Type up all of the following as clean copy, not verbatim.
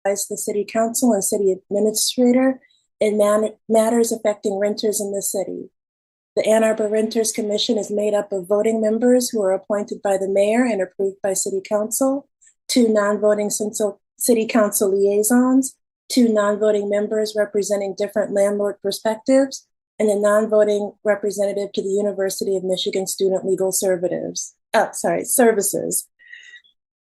advise the City Council and City Administrator in matters affecting renters in the city. The Ann Arbor Renters Commission is made up of voting members who are appointed by the mayor and approved by City Council, 2 non-voting City Council liaisons, 2 non-voting members representing different landlord perspectives, and a non-voting representative to the University of Michigan Student Legal Services.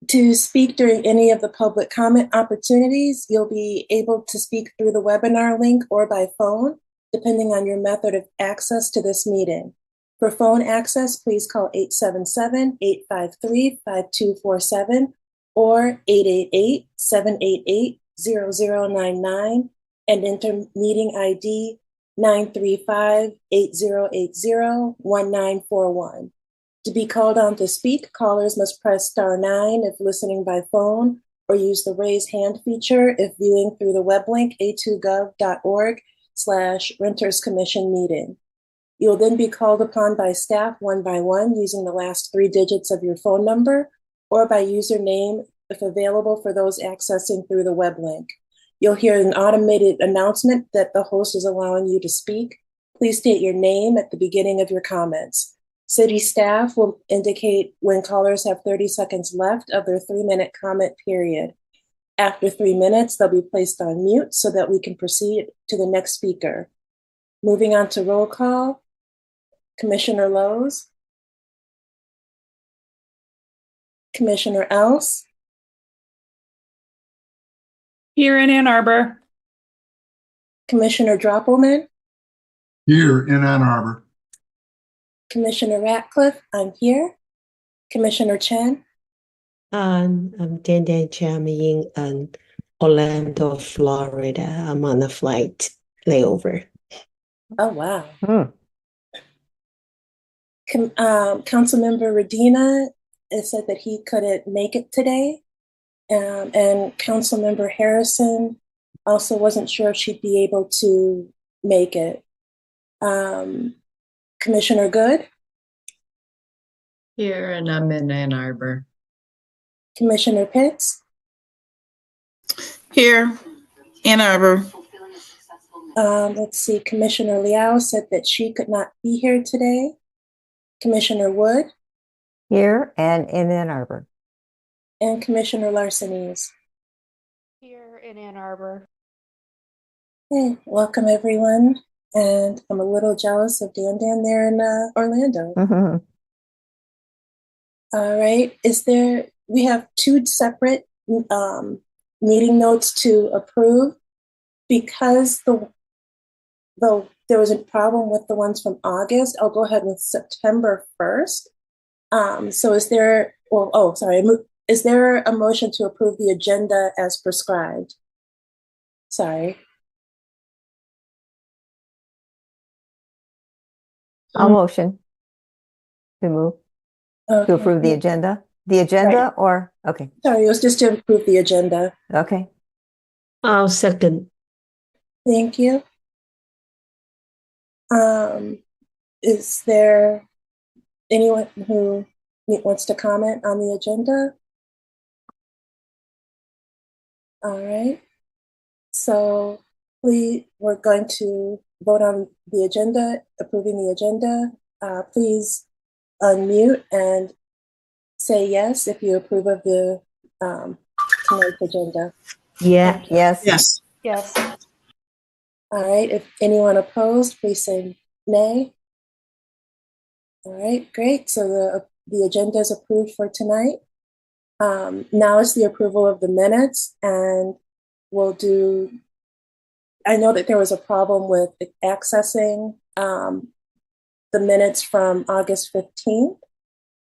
To speak during any of the public comment opportunities, you'll be able to speak through the webinar link or by phone, depending on your method of access to this meeting. For phone access, please call 877-853-5247 or 888-788-0099 and enter meeting ID 935-8080-1941. To be called on to speak, callers must press *9 if listening by phone or use the raise hand feature if viewing through the web link a2gov.org/Renters Commission meeting. You'll then be called upon by staff one by one using the last 3 digits of your phone number or by username if available for those accessing through the web link. You'll hear an automated announcement that the host is allowing you to speak. Please state your name at the beginning of your comments. City staff will indicate when callers have 30 seconds left of their 3-minute comment period. After 3 minutes, they'll be placed on mute so that we can proceed to the next speaker. Moving on to roll call, Commissioner Lowe's, Commissioner Else, Here in Ann Arbor. Commissioner Droppelman, Here in Ann Arbor. Commissioner Ratcliffe, I'm here. Commissioner Chen, I'm Dan Chen in Orlando, Florida. I'm on a flight layover. oh wow. Councilmember Radina said that he couldn't make it today. And Councilmember Harrison also wasn't sure if she'd be able to make it. Commissioner Good, Here, and I'm in Ann Arbor. Commissioner Pitts, Here, Ann Arbor. let's see, Commissioner Liao said that she could not be here today. Commissioner Wood, Here and in Ann Arbor. and Commissioner Larsenese. Here in Ann Arbor. Hey, welcome everyone. And I'm a little jealous of Dan there in Orlando. All right, we have 2 separate meeting notes to approve because there was a problem with the ones from August. I'll go ahead with September 1st. So is there a motion to approve the agenda as prescribed? Sorry. I'll motion to move to approve the agenda. The agenda Right. or okay. Sorry, it was just to approve the agenda. Okay. I'll second. Thank you. Is there anyone who wants to comment on the agenda? All right. So we're going to vote on the agenda, approving the agenda. Please unmute and say yes if you approve of the tonight's agenda. Yeah. Yes. Yes. Yes. All right. If anyone opposed, please say nay. All right, great. So the agenda is approved for tonight. Now is the approval of the minutes, and I know that there was a problem with accessing the minutes from August 15th.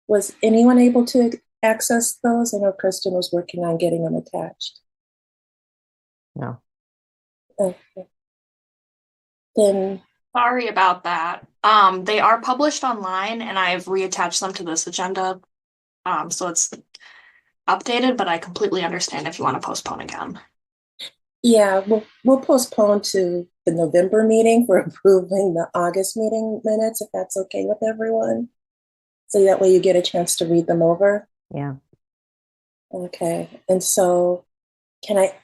Was anyone able to access those? I know Kristen was working on getting them attached. No. Okay. Then Sorry about that. They are published online and I've reattached them to this agenda. So it's updated, but I completely understand if you want to postpone again. yeah, we'll postpone to the November meeting for approving the August meeting minutes, if that's okay with everyone. So that way you get a chance to read them over. Yeah. Okay. And so can I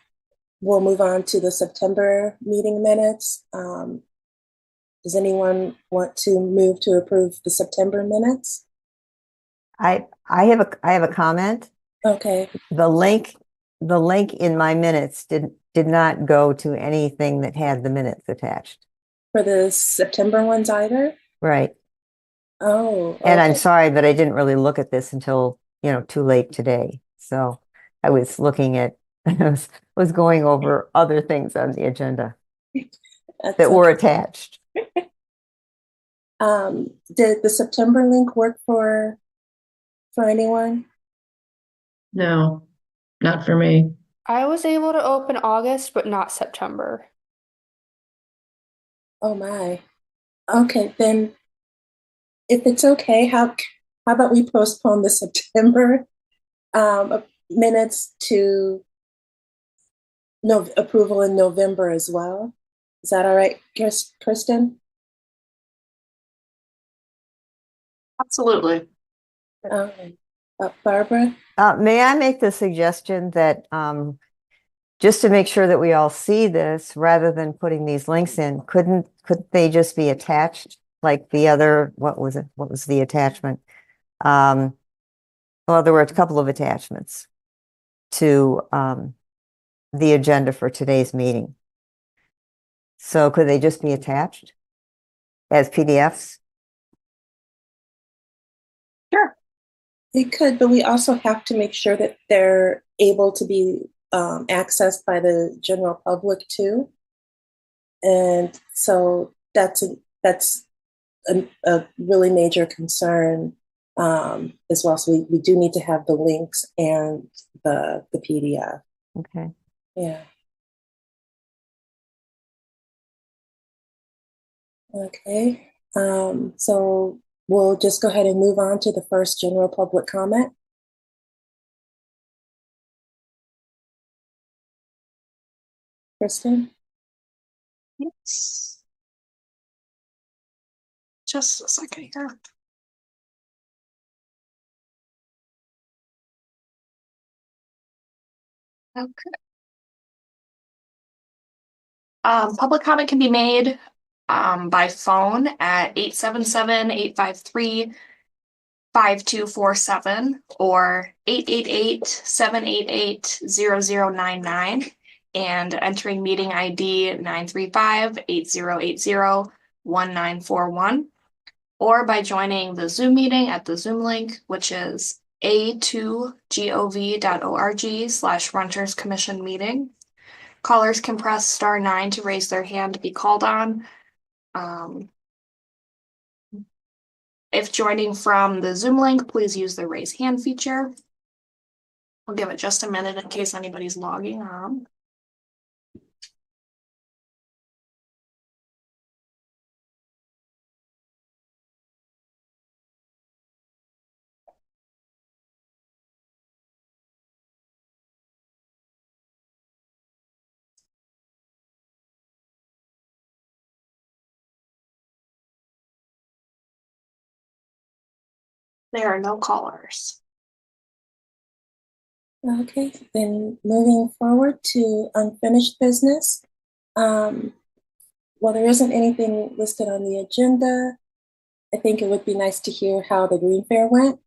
we'll move on to the September meeting minutes. Does anyone want to move to approve the September minutes? I have a comment. Okay, The link in my minutes did not go to anything that had the minutes attached. for the September ones either? Right. Oh, And I'm okay. sorry, but I didn't really look at this until, too late today. So I was looking at, was going over other things on the agenda That's that were okay. attached. Did the September link work for anyone? No, not for me. I was able to open August, but not September. Oh my. Okay, then if it's okay, how about we postpone the September minutes to no approval in November as well? Is that all right, Kristen? Absolutely. Um, Barbara? May I make the suggestion that just to make sure that we all see this, rather than putting these links in, couldn't they just be attached like the other, what was it? What was the attachment? Well, there were a couple of attachments to the agenda for today's meeting. So could they just be attached as PDFs? Sure. They could, but we also have to make sure that they're able to be accessed by the general public too. And so that's a really major concern as well. So we do need to have the links and the PDF. Okay. Yeah. Okay. So we'll just go ahead and move on to the first general public comment. Kristen? Yes. Just a second here. Okay. Public comment can be made by phone at 877-853-5247 or 888-788-0099 and entering meeting ID 935-8080-1941, or by joining the Zoom meeting at the Zoom link, which is a2gov.org/Renters Commission meeting. Callers can press *9 to raise their hand to be called on. If joining from the Zoom link, please use the raise hand feature. I'll give it just a minute in case anybody's logging on. There are no callers. Okay, then moving forward to unfinished business. Well, there isn't anything listed on the agenda. I think it would be nice to hear how the Green Fair went.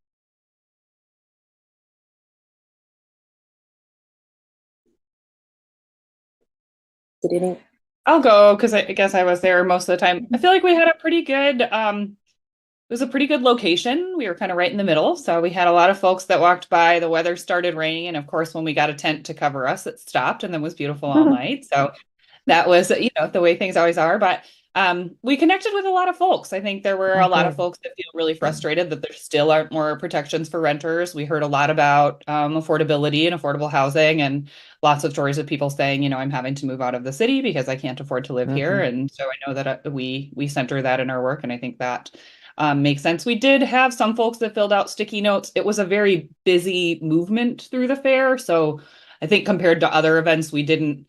Did any? I'll go because I guess I was there most of the time. I feel like we had a pretty good, it was a pretty good location. We were kind of right in the middle. So we had a lot of folks that walked by. The weather started raining. And of course, when we got a tent to cover us, it stopped and then was beautiful all night. So that was, the way things always are. But we connected with a lot of folks. I think there were a lot of folks that feel really frustrated that there still aren't more protections for renters. We heard a lot about affordability and affordable housing, and lots of stories of people saying, I'm having to move out of the city because I can't afford to live here. And so I know that we center that in our work, and I think that makes sense. We did have some folks that filled out sticky notes. It was a very busy movement through the fair. So I think compared to other events, we didn't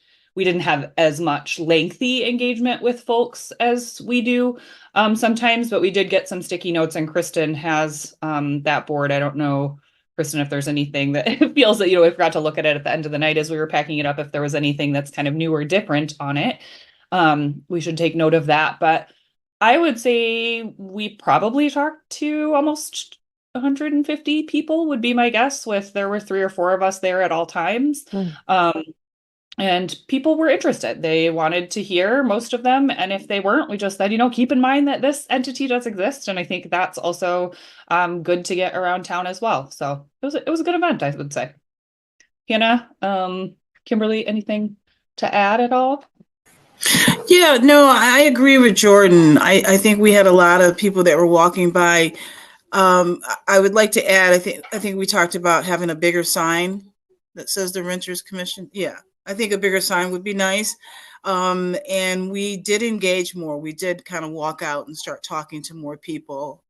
have as much lengthy engagement with folks as we do sometimes, but we did get some sticky notes, and Kristen has that board. I don't know Kristen, if there's anything that it feels that, we forgot to look at it at the end of the night as we were packing it up, if there was anything that's kind of new or different on it. We should take note of that. But I would say we probably talked to almost 150 people would be my guess, there were 3 or 4 of us there at all times. And people were interested. They wanted to hear, most of them. And if they weren't, we just said, keep in mind that this entity does exist. And I think that's also good to get around town as well. So it was a good event, I would say. Hannah, Kimberly, anything to add at all? Yeah, no, I agree with Jordan. I think we had a lot of people that were walking by. I would like to add, I think we talked about having a bigger sign that says the Renters Commission. Yeah, I think a bigger sign would be nice. And we did engage more. We did kind of walk out and start talking to more people.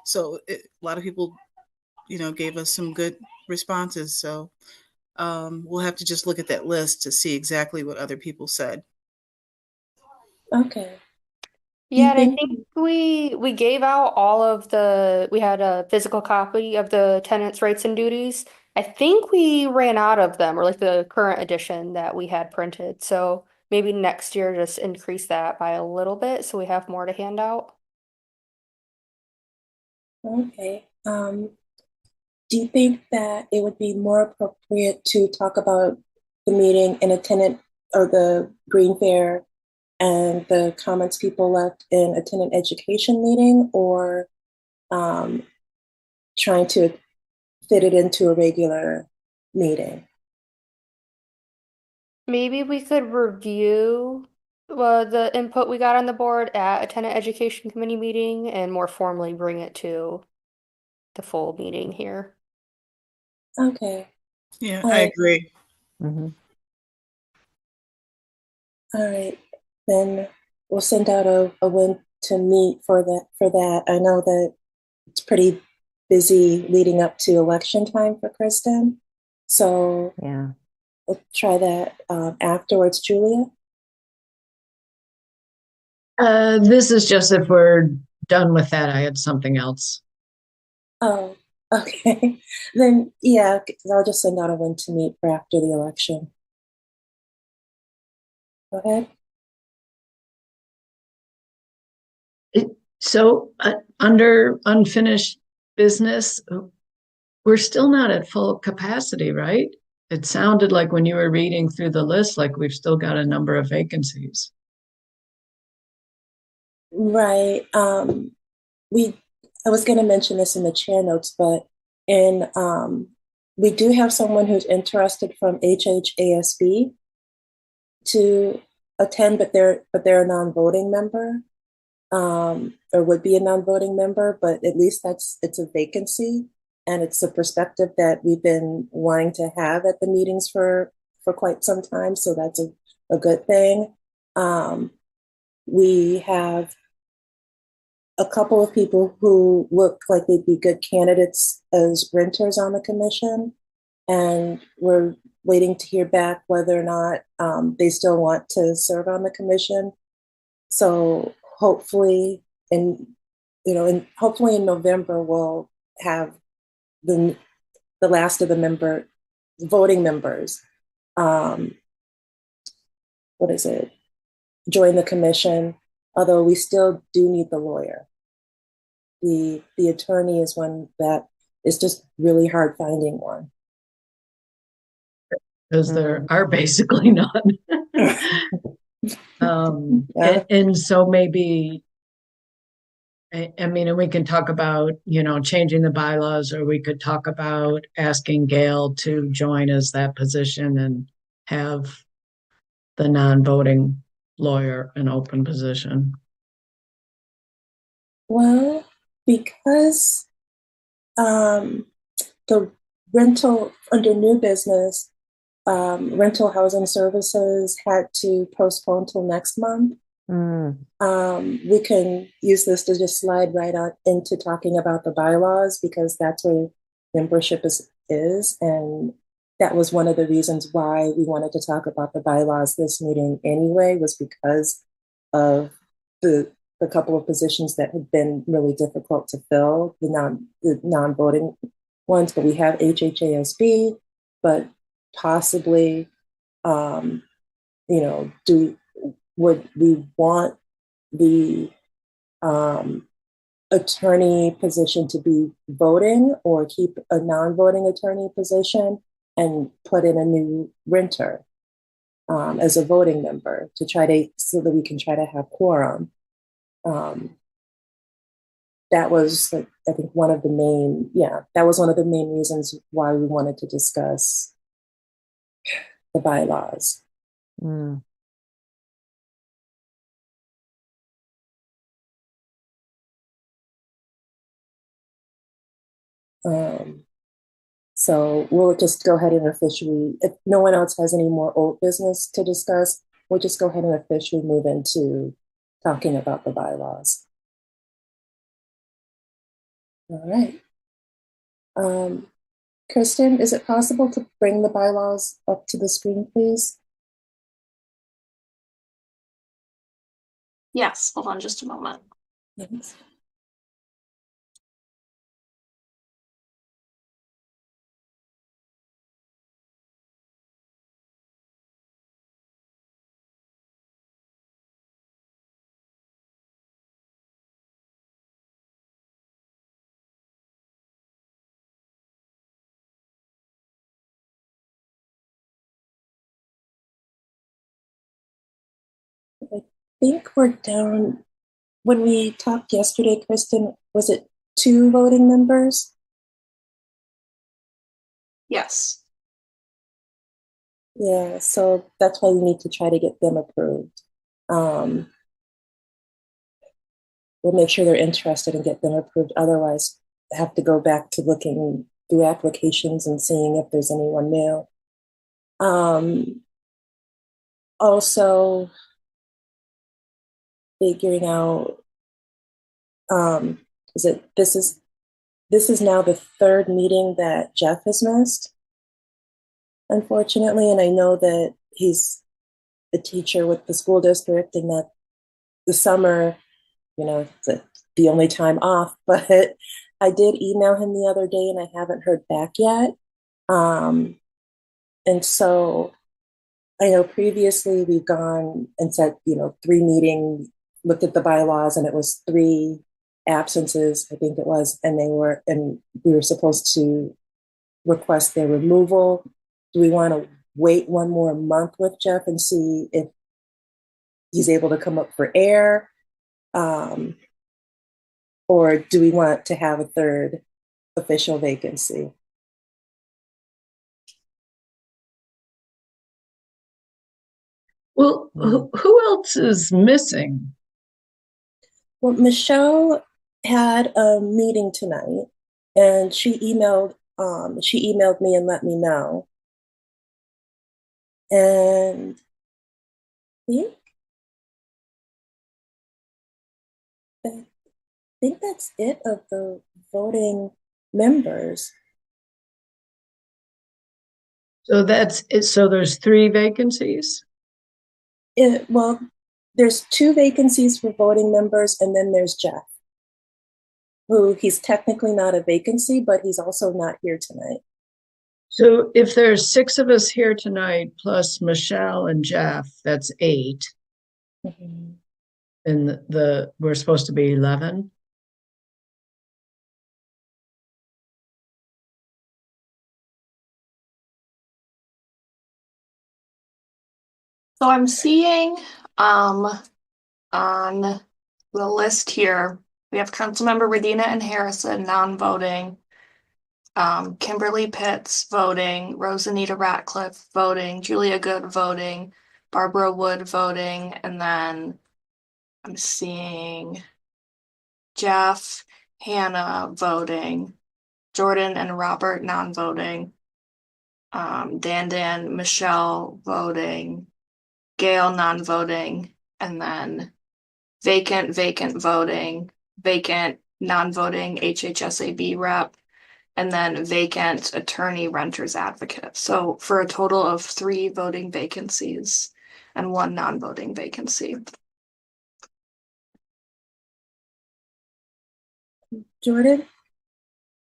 So a lot of people, gave us some good responses. So we'll have to just look at that list to see exactly what other people said. Okay. Yeah, and I think- think we gave out we had a physical copy of the tenants' rights and duties. I think we ran out of them, or like the current edition that we had printed. So maybe next year just increase that by a little bit so we have more to hand out. Okay. Do you think that it would be more appropriate to talk about the meeting in a tenant or the Green Fair and the comments people left in a tenant education meeting, or trying to fit it into a regular meeting? Maybe we could review the input we got on the board at a tenant education committee meeting and more formally bring it to the full meeting here. Okay. Yeah, All I right. agree. Mhm. All right. Then we'll send out a link to meet for that. I know that it's pretty busy leading up to election time for Kristen. So Yeah. we'll try that afterwards. Julia? This is just if we're done with that. I had something else. Oh, okay. Then, yeah, I'll just send out a link to meet for after the election. Go ahead. So under unfinished business, we're still not at full capacity, right? It sounded like when you were reading through the list, like we've still got a number of vacancies. Right. I was going to mention this in the chair notes, but we do have someone who's interested from HHASB to attend, but they're a non-voting member, or would be a non-voting member, but at least it's a vacancy, and it's a perspective that we've been wanting to have at the meetings for quite some time. So that's a good thing. We have a couple of people who look like they'd be good candidates as renters on the commission, and we're waiting to hear back whether or not they still want to serve on the commission. So hopefully hopefully in November we'll have the last of the voting members join the commission, although we still do need the lawyer. The attorney is one that is just really hard finding one. Because there are basically none. Yeah. And so maybe, I mean, and we can talk about, changing the bylaws, or we could talk about asking Gail to join as that position and have the non-voting lawyer an open position. Well, because the rental under new business, rental housing services had to postpone till next month. We can use this to just slide right on into talking about the bylaws, because that's where membership is. And that was one of the reasons why we wanted to talk about the bylaws this meeting anyway, was because of the couple of positions that had been really difficult to fill, the non-voting ones, but we have HHASB, but possibly, would we want the attorney position to be voting or keep a non-voting attorney position and put in a new renter as a voting member to so that we can try to have quorum. That was, I think, that was one of the main reasons why we wanted to discuss the bylaws. Mm. So we'll just go ahead and officially, if no one else has any more old business to discuss, we'll just go ahead and officially move into talking about the bylaws. All right. Kristen, is it possible to bring the bylaws up to the screen, please? Yes, hold on just a moment. Thanks. I think we're down, when we talked yesterday, Kristen, was it 2 voting members? Yes. Yeah, so that's why we need to try to get them approved. We'll make sure they're interested and get them approved. Otherwise, I have to go back to looking through applications and seeing if there's anyone new. Also, figuring out this is now the 3rd meeting that Jeff has missed, unfortunately, and I know that he's a teacher with the school district and that the summer, it's the only time off, but I did email him the other day and I haven't heard back yet. And so I know previously we've gone and said, 3 meetings, looked at the bylaws, and it was 3 absences, I think it was, and we were supposed to request their removal. Do we want to wait one more month with Jeff and see if he's able to come up for air? Or do we want to have a 3rd official vacancy? Well, who else is missing? Well, Michelle had a meeting tonight, and she emailed me and let me know. And I think that's it of the voting members. So that's it. So there's 3 vacancies. Well, there's 2 vacancies for voting members, and then there's Jeff, who he's technically not a vacancy, but he's also not here tonight. So if there's 6 of us here tonight, plus Michelle and Jeff, that's 8. Mm-hmm. And we're supposed to be 11. So I'm seeing on the list here, we have Councilmember Redina and Harrison non-voting, Kimberly Pitts voting, Rosanita Ratcliffe voting, Julia Good voting, Barbara Wood voting, and then I'm seeing Jeff, Hannah voting, Jordan and Robert non-voting, Dan, Michelle voting, Gail non-voting, and then vacant voting, vacant non-voting HHSAB rep, and then vacant attorney renters advocate. So for a total of 3 voting vacancies and 1 non-voting vacancy. Jordan?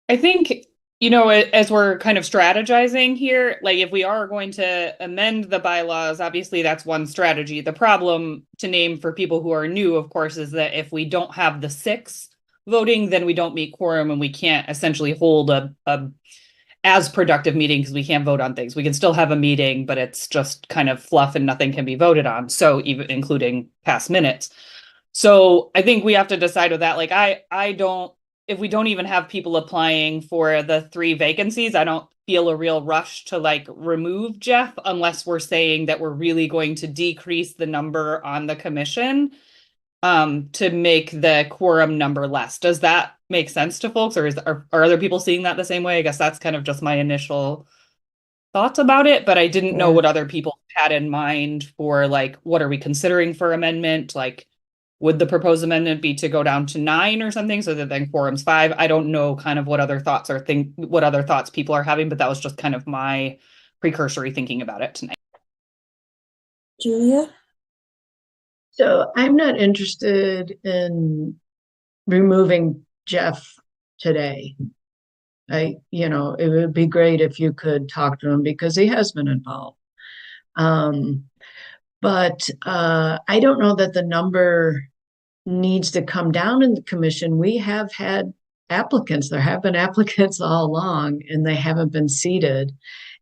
I think As we're kind of strategizing here, like if we are going to amend the bylaws, obviously that's one strategy. The problem to name for people who are new, of course, is that if we don't have the 6 voting, then we don't meet quorum and we can't essentially hold a as productive meeting because we can't vote on things. We can still have a meeting, but it's just kind of fluff and nothing can be voted on. So even including past minutes. So I think we have to decide with that. Like I don't, if we don't even have people applying for the 3 vacancies, I don't feel a real rush to like remove Jeff unless we're saying that we're really going to decrease the number on the commission to make the quorum number less. Does that make sense to folks, or are other people seeing that the same way? I guess that's kind of just my initial thoughts about it, but I didn't know Yeah. what other people had in mind for like, what are we considering for amendment? Like, would the proposed amendment be to go down to 9 or something so that then quorum's 5? I don't know kind of what other thoughts people are having, but that was just kind of my precursory thinking about it tonight. Julia? So I'm not interested in removing Jeff today. It would be great if you could talk to him because he has been involved. But I don't know that the number needs to come down in the commission. We have had applicants. There have been applicants all along, and they haven't been seated.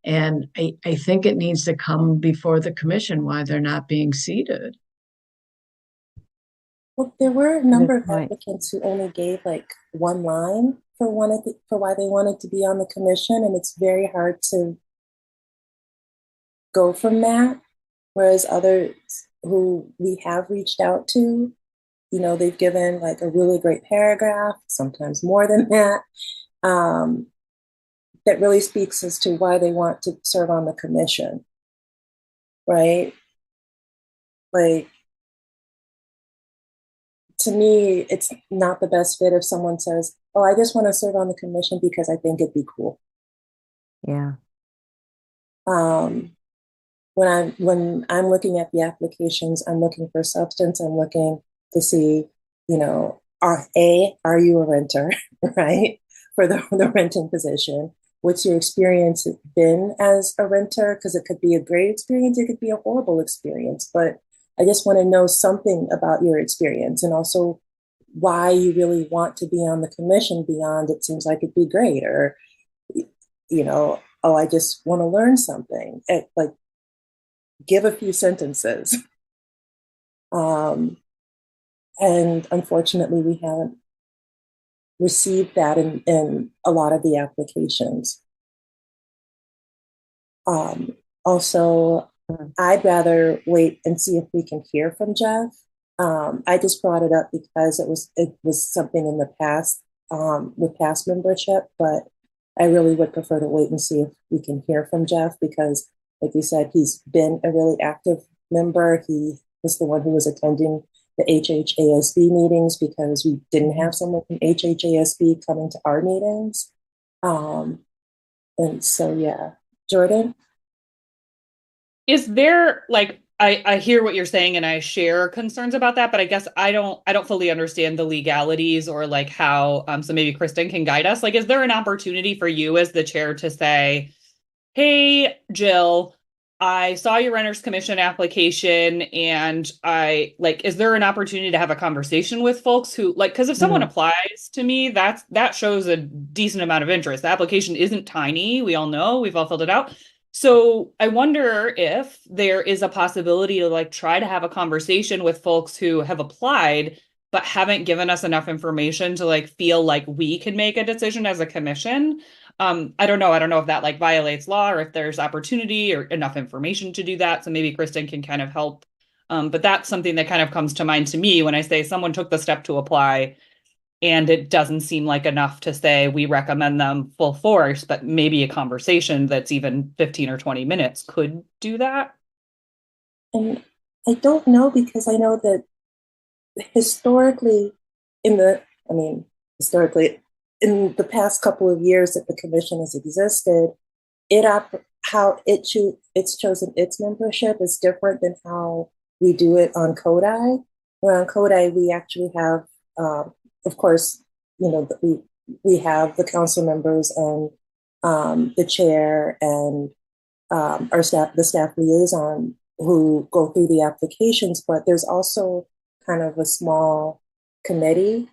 And I think it needs to come before the commission why they're not being seated. Well, there were a number of point. applicants who only gave like one line for why they wanted to be on the commission, and it's very hard to go from that. Whereas others who we have reached out to, they've given like a really great paragraph, sometimes more than that, that really speaks as to why they want to serve on the commission, right? Like, to me, it's not the best fit if someone says, "Oh, I just want to serve on the commission because I think it'd be cool." Yeah. When I'm looking at the applications, I'm looking for substance. I'm looking to see, are you a renter, right? For the renting position. What's your experience been as a renter? Because it could be a great experience, it could be a horrible experience, but I just want to know something about your experience and also why you really want to be on the commission beyond it seems like it'd be great, or, oh, I just want to learn something. Like, give a few sentences. And unfortunately, we haven't received that in a lot of the applications. Also, I'd rather wait and see if we can hear from Jeff. I just brought it up because it was something in the past with past membership, but I really would prefer to wait and see if we can hear from Jeff because, like you said, he's been a really active member. He was the one who was attending the HHASB meetings because we didn't have someone from HHASB coming to our meetings. And so, yeah. Jordan? Is there like I hear what you're saying and I share concerns about that, but I guess I don't fully understand the legalities or like how so maybe Kristen can guide us. Like, is there an opportunity for you as the chair to say, "Hey, Jill, I saw your renters commission application and is there an opportunity to have a conversation with folks who like, because if someone applies to me, that shows a decent amount of interest. The application isn't tiny. We all know, we've all filled it out. So I wonder if there is a possibility to like try to have a conversation with folks who have applied but haven't given us enough information to like feel like we can make a decision as a commission. I don't know. I don't know if that like violates law or if there's opportunity or enough information to do that. So maybe Kristen can kind of help. But that's something that kind of comes to mind to me when I say someone took the step to apply and it doesn't seem like enough to say we recommend them full force, but maybe a conversation that's even 15 or 20 minutes could do that. And I don't know because I know that historically in the past couple of years that the commission has existed, it's chosen its membership is different than how we do it on Kodai. Where on Kodai we actually have, of course, we have the council members and the chair and our staff, the staff liaison who go through the applications, but there's also kind of a small committee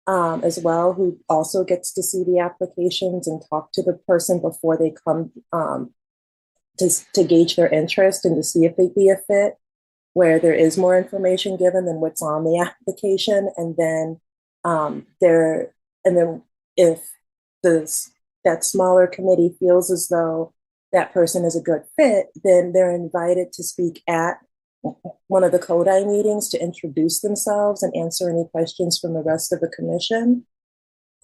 as well who also gets to see the applications and talk to the person before they come to gauge their interest and to see if they'd be a fit, where there is more information given than what's on the application. And then if that smaller committee feels as though that person is a good fit, then they're invited to speak at one of the Kodai meetings to introduce themselves and answer any questions from the rest of the commission.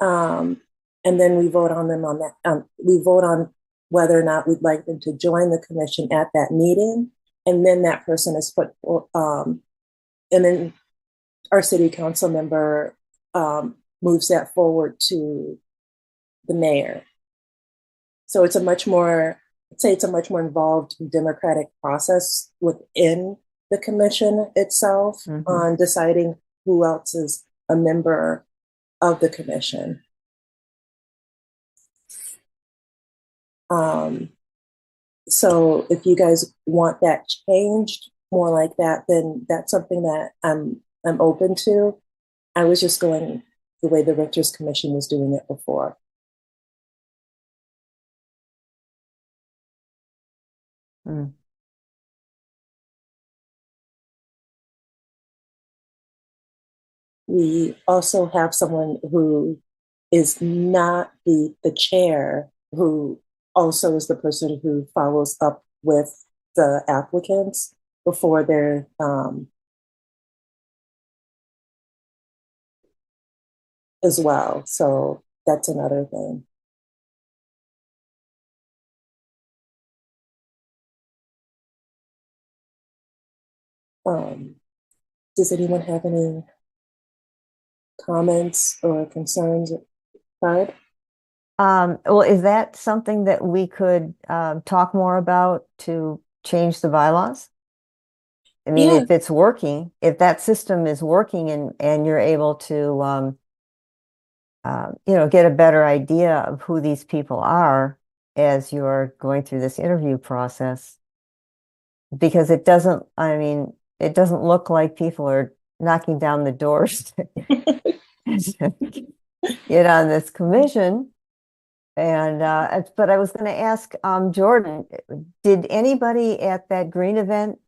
And then we vote on them on that. We vote on whether or not we'd like them to join the commission at that meeting. And then that person is put, and then our city council member moves that forward to the mayor. So it's a much more, I'd say it's a much more involved democratic process within the commission itself on deciding who else is a member of the commission. So if you guys want that changed more like that, then that's something that I'm open to. I was just going the way the Renters Commission was doing it before. We also have someone who is not the chair, who also is the person who follows up with the applicants before they're as well. So that's another thing. Does anyone have any comments or concerns? Fred? Well, is that something that we could talk more about to change the bylaws? I mean, Yeah. if it's working, if that system is working and you're able to, get a better idea of who these people are as you're going through this interview process. Because it doesn't look like people are knocking down the doors to get on this commission. And but I was going to ask Jordan, did anybody at that green event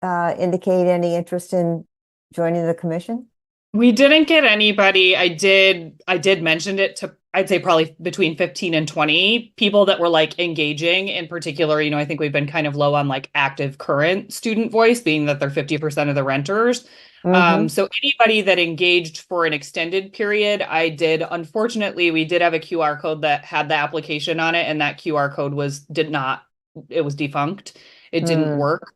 indicate any interest in joining the commission? We didn't get anybody. I did mention it to, I'd say probably between 15 and 20 people that were like engaging. In particular, I think we've been kind of low on like active current student voice, being that they're 50% of the renters. So anybody that engaged for an extended period, I did. Unfortunately, we did have a QR code that had the application on it, and that QR code was defunct. It didn't work.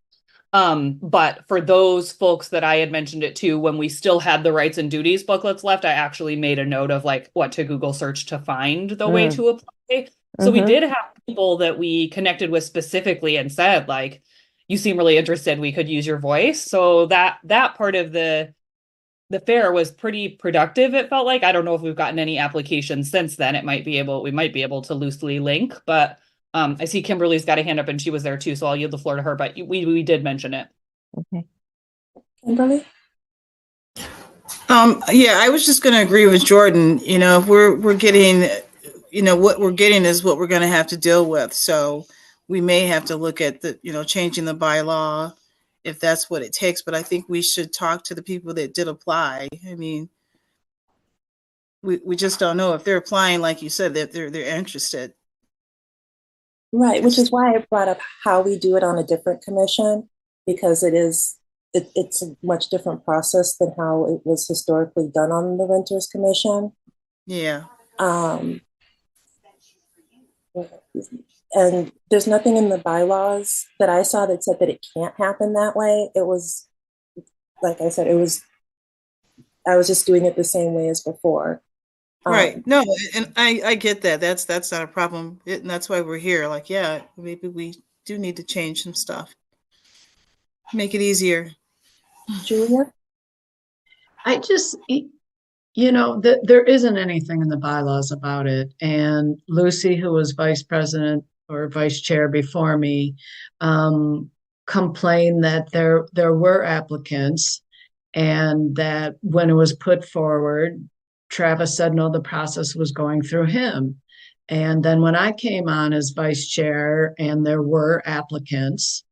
But for those folks that I had mentioned it to, when we still had the rights and duties booklets left, I actually made a note of like what to Google search to find the way to apply. So we did have people that we connected with specifically and said, like, you seem really interested, we could use your voice. So that part of the fair was pretty productive, it felt like. I don't know if we've gotten any applications since then. We might be able to loosely link, but I see Kimberly's got a hand up and she was there too, so I'll yield the floor to her, but we did mention it. Okay. Kimberly? Yeah, I was just going to agree with Jordan. If we're getting, what we're getting is what we're going to have to deal with. So we may have to look at the, changing the bylaw if that's what it takes. But I think we should talk to the people that did apply. I mean, we just don't know if they're applying, like you said, that they're interested. Right, which is why I brought up how we do it on a different commission, because it's a much different process than how it was historically done on the Renters Commission. Yeah. And there's nothing in the bylaws that I saw that said that it can't happen that way. It was, like I said, I was just doing it the same way as before. Right. No, and I get that. That's not a problem. And that's why we're here. Like, yeah, maybe we do need to change some stuff. Make it easier. Julia? There isn't anything in the bylaws about it. And Lucy, who was vice president or vice chair before me, complained that there were applicants and that when it was put forward, Travis said, no, the process was going through him. And then when I came on as vice chair and there were applicants,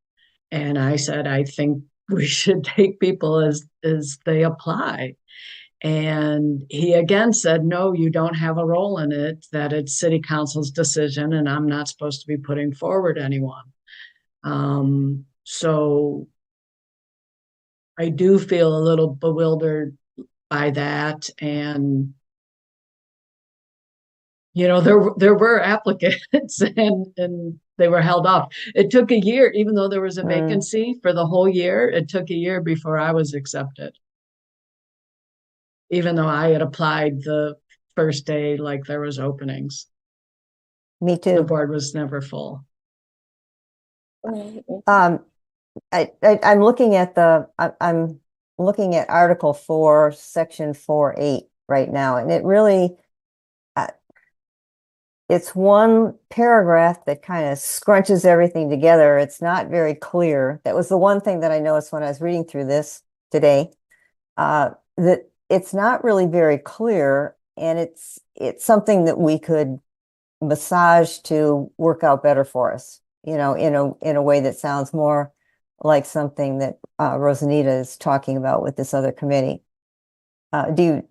and I said, I think we should take people as they apply. And he again said, no, you don't have a role in it, that it's city council's decision, and I'm not supposed to be putting forward anyone. So I do feel a little bewildered by that. And, there were applicants and they were held off. It took a year, even though there was a vacancy for the whole year, it took a year before I was accepted. Even though I had applied the first day, like there was openings. Me The too. board was never full. I'm looking at I'm looking at Article 4, Section 4.8 right now, and it really, it's one paragraph that kind of scrunches everything together. It's not very clear. That was the one thing that I noticed when I was reading through this today, that it's not really very clear, and it's something that we could massage to work out better for us, in a way that sounds more like something that Rosanita is talking about with this other committee. Do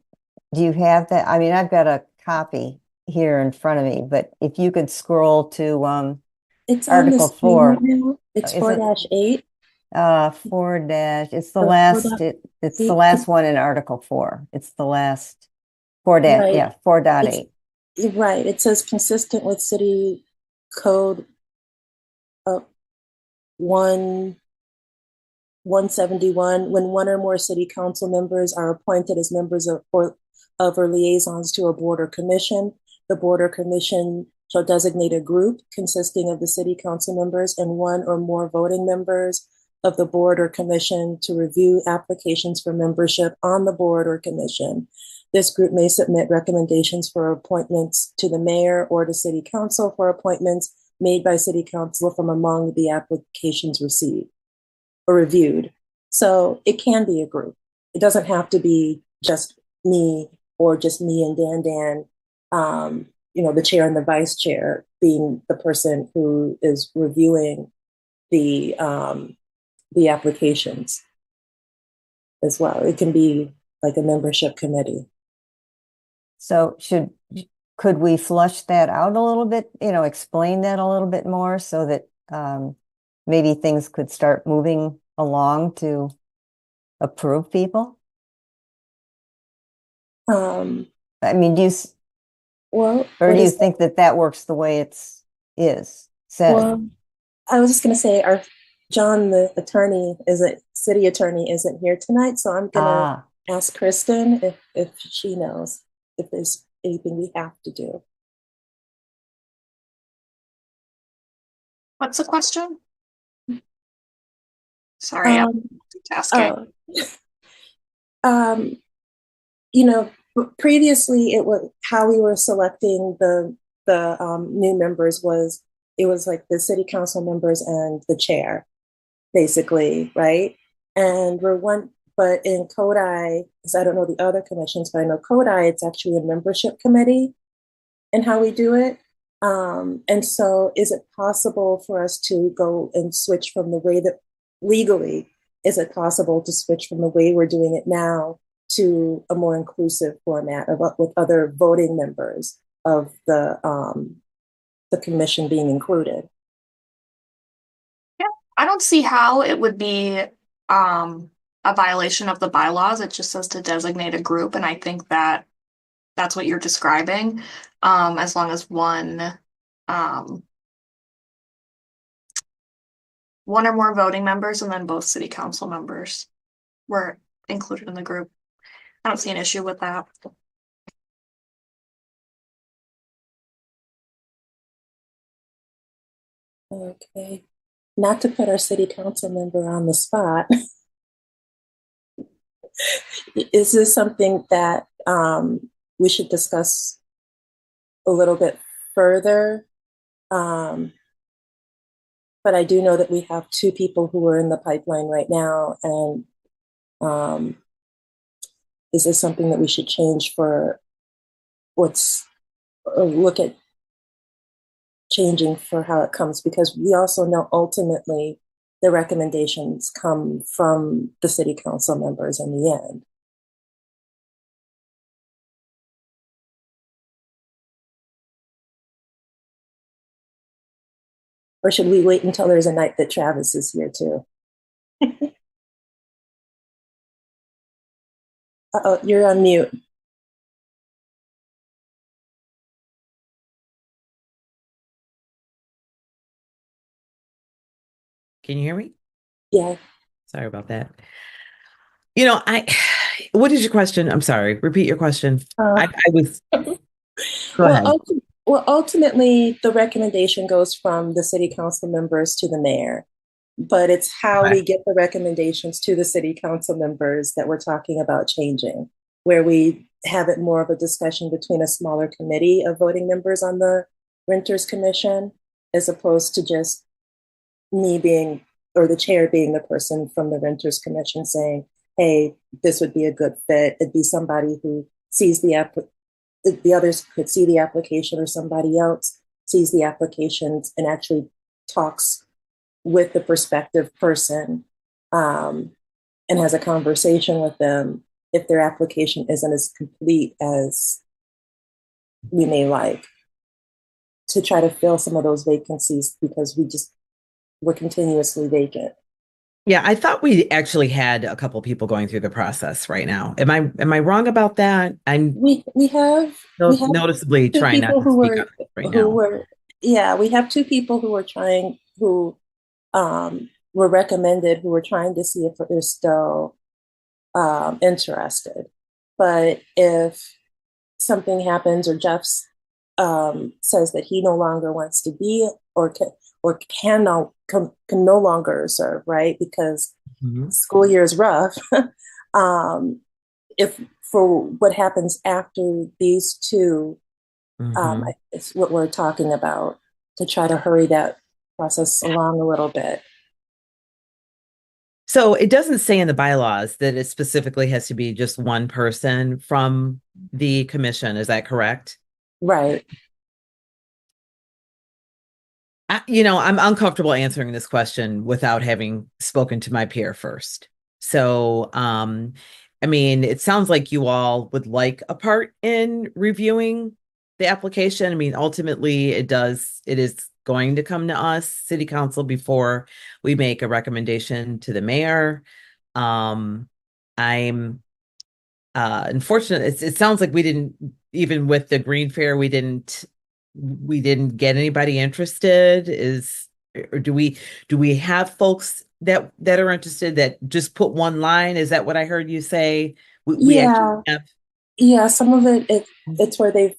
you have that? I mean, I've got a copy here in front of me, but if you could scroll to It's on Article the screen 4. right now. It's Is it? 4-8. 4 dash, it's the So last, 4.8. it's the last one in Article 4. It's the last 4 dash, Right. yeah, 4.8. Right. It says consistent with city code 171, when one or more city council members are appointed as members of or liaisons to a board or commission, the board or commission shall designate a group consisting of the city council members and one or more voting members of the board or commission to review applications for membership on the board or commission. This group may submit recommendations for appointments to the mayor or to city council for appointments made by city council from among the applications received or reviewed. So it can be a group. It doesn't have to be just me or just me and Dan, the chair and the vice chair being the person who is reviewing the applications as well. It can be like a membership committee. So could we flush that out a little bit, explain that a little bit more so that maybe things could start moving along to approve people? I mean, do you think that works the way is said? Well, I was just going to say John, the city attorney isn't here tonight, so I'm going to ask Kristen if she knows if there's anything we have to do. What's the question? Sorry, I'm multitasking. Previously it was how we were selecting the new members was like the city council members and the chair, basically, right? And but in Kodai, because I don't know the other commissions, but I know Kodai, it's actually a membership committee and how we do it. And so is it possible for us to go and switch from the way that legally, is it possible to switch from the way we're doing it now to a more inclusive format with other voting members of the commission being included? Yeah, I don't see how it would be a violation of the bylaws. It just says to designate a group, and I think that that's what you're describing. As long as one or more voting members and then both city council members were included in the group. I don't see an issue with that. Okay. Not to put our city council member on the spot. Is this something that we should discuss a little bit further. But I do know that we have two people who are in the pipeline right now, and is this something that we should change for or look at changing for how it comes? Because we also know ultimately the recommendations come from the city council members in the end. Or should we wait until there's a night that Travis is here too? Uh-oh, you're on mute. Can you hear me? Yeah. Sorry about that. What is your question? I'm sorry. Repeat your question. I was, go ahead. Ultimately, the recommendation goes from the city council members to the mayor, but it's how we get the recommendations to the city council members that we're talking about changing, where we have it more of a discussion between a smaller committee of voting members on the renters commission, as opposed to just me being, or the chair being the person from the renters commission saying, hey, this would be a good fit. It'd be somebody who sees the others could see the application, or somebody else sees the applications and actually talks with the prospective person, and has a conversation with them if their application isn't as complete as we may like, to try to fill some of those vacancies, because we're continuously vacant. Yeah, I thought we actually had a couple people going through the process right now. Am I wrong about that? We have noticeably trying not to speak up right now. We have two people who were recommended, who were trying to see if they're still interested. But if something happens, or Jeff says that he no longer wants to be, or can no longer serve, right? Because school year is rough. If for what happens after these two, it's what we're talking about, to try to hurry that process along a little bit. So it doesn't say in the bylaws that it specifically has to be just one person from the commission. Is that correct? Right. I'm uncomfortable answering this question without having spoken to my peer first. So, it sounds like you all would like a part in reviewing the application. Ultimately it is going to come to us, city council, before we make a recommendation to the mayor. I'm unfortunate. It sounds like we didn't, even with the Green Fair, we didn't get anybody interested. Or do we have folks that are interested that just put one line? Is that what I heard you say? We actually have... Some of it's where they've,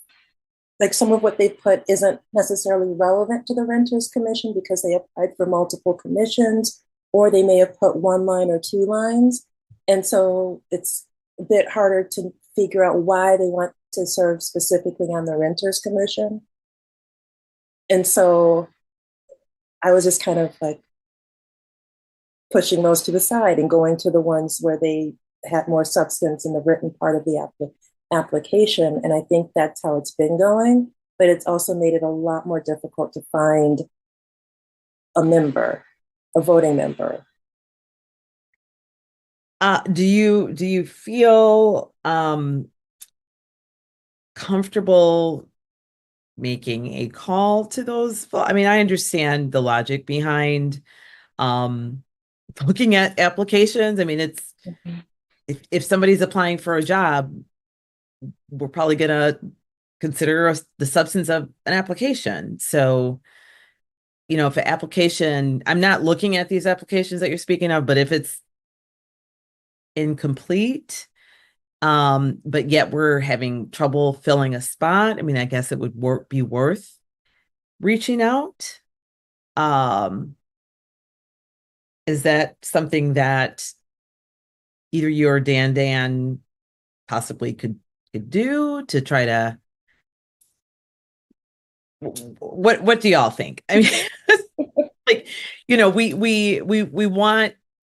like, some of what they put isn't necessarily relevant to the renters commission because they applied for multiple commissions, or they may have put one line or two lines, and so it's a bit harder to figure out why they want to serve specifically on the renters commission. And so I was just kind of like pushing those to the side and going to the ones where they had more substance in the written part of the application. And I think that's how it's been going, but it's also made it a lot more difficult to find a voting member. Do you feel comfortable making a call to those? I understand the logic behind looking at applications. It's if somebody's applying for a job, we're probably gonna consider the substance of an application. So, if an application, I'm not looking at these applications that you're speaking of, but if it's incomplete, but yet we're having trouble filling a spot, I guess it would be worth reaching out. Is that something that either you or Dan possibly could could do to try to, what do y'all think? I mean, like, you know, we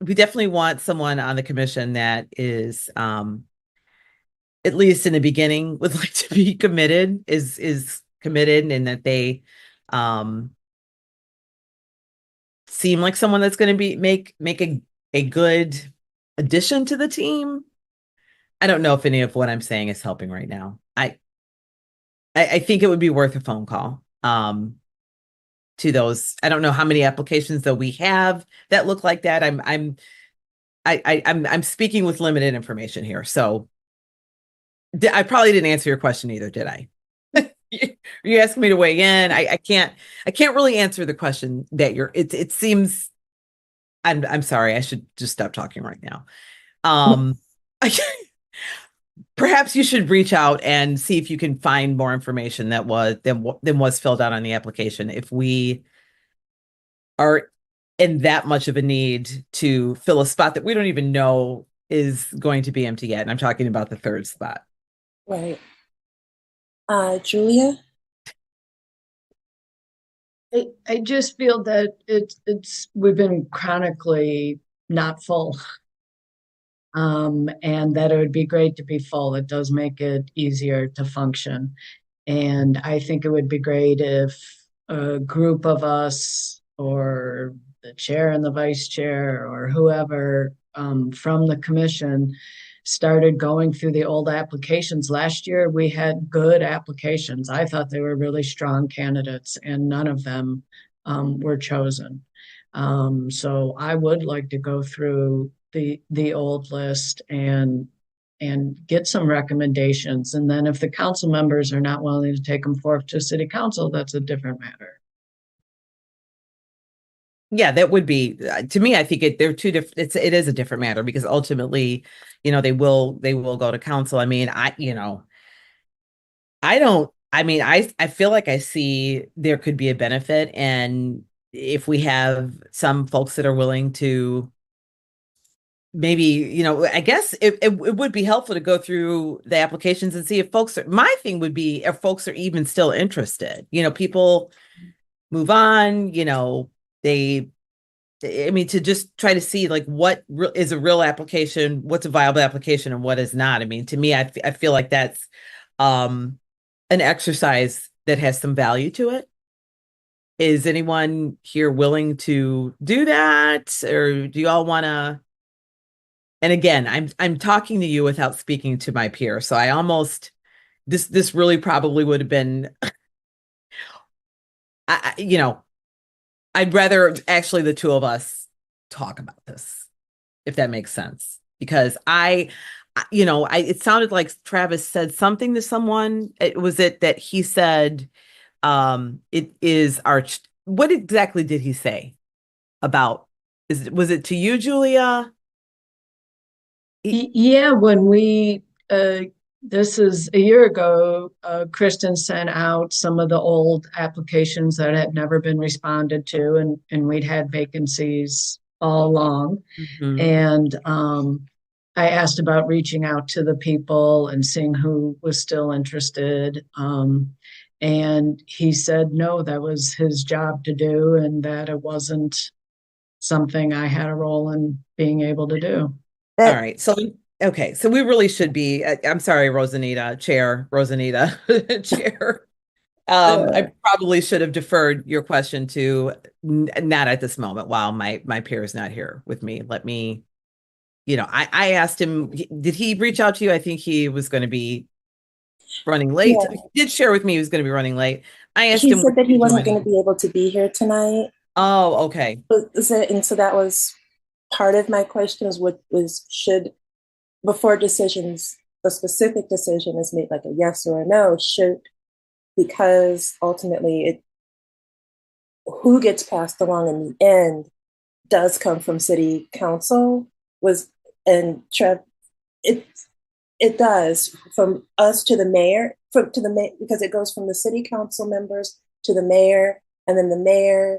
definitely want someone on the commission that is, at least in the beginning, would like to be committed, is committed, and that they seem like someone that's going to be make a good addition to the team. I don't know if any of what I'm saying is helping right now. I think it would be worth a phone call to those. I don't know how many applications that we have that look like that. I'm speaking with limited information here, so I probably didn't answer your question either, did I? You asked me to weigh in. I can't really answer the question that it seems. I'm sorry. I should just stop talking right now. Perhaps you should reach out and see if you can find more information than was filled out on the application. If we are in that much of a need to fill a spot that we don't even know is going to be empty yet, and I'm talking about the third spot. Right. Julia? I just feel that we've been chronically not full. And that it would be great to be full. It does make it easier to function. And I think it would be great if a group of us, or the chair and the vice chair, or whoever from the commission, started going through the old applications. Last year, we had good applications. I thought they were really strong candidates, and none of them were chosen. So I would like to go through the old list and get some recommendations. And then if the council members are not willing to take them forth to city council, that's a different matter. Yeah, that would be, to me, I think they're two different, it is a different matter, because ultimately, you know, they will go to council. I mean, I feel like I see there could be a benefit. And if we have some folks that are willing to, maybe, you know, I guess it would be helpful to go through the applications and see if my thing would be if folks are even still interested. You know, people move on, you know, to just try to see like what is a real application, what's a viable application, and what is not. I mean, to me, I feel like that's an exercise that has some value to it. Is anyone here willing to do that, or do you all want to? And again, I'm talking to you without speaking to my peer, so I almost this really probably would have been, you know, I'd rather actually the two of us talk about this, if that makes sense, because it sounded like Travis said something to someone. Was it that he said, it is what exactly did he say about, was it to you, Julia? Yeah, when this is a year ago, Kristen sent out some of the old applications that had never been responded to, and we'd had vacancies all along. Mm-hmm. And I asked about reaching out to the people and seeing who was still interested. And he said, no, that was his job to do, and that it wasn't something I had a role in being able to do. All right. So, okay. So we really should be, I'm sorry, Rosanita, Chair. I probably should have deferred your question to not at this moment while my peer is not here with me. Let me, I asked him, did he reach out to you? I think he was going to be running late. Yeah. He did share with me he was going to be running late. I asked He him. said that he wasn't going to be able to be here tonight. Oh, okay. And so that was part of my question, should, before decisions, a specific decision is made, like a yes or a no, because ultimately who gets passed along in the end does come from city council, it does, from us to the mayor, because it goes from the city council members to the mayor, and then the mayor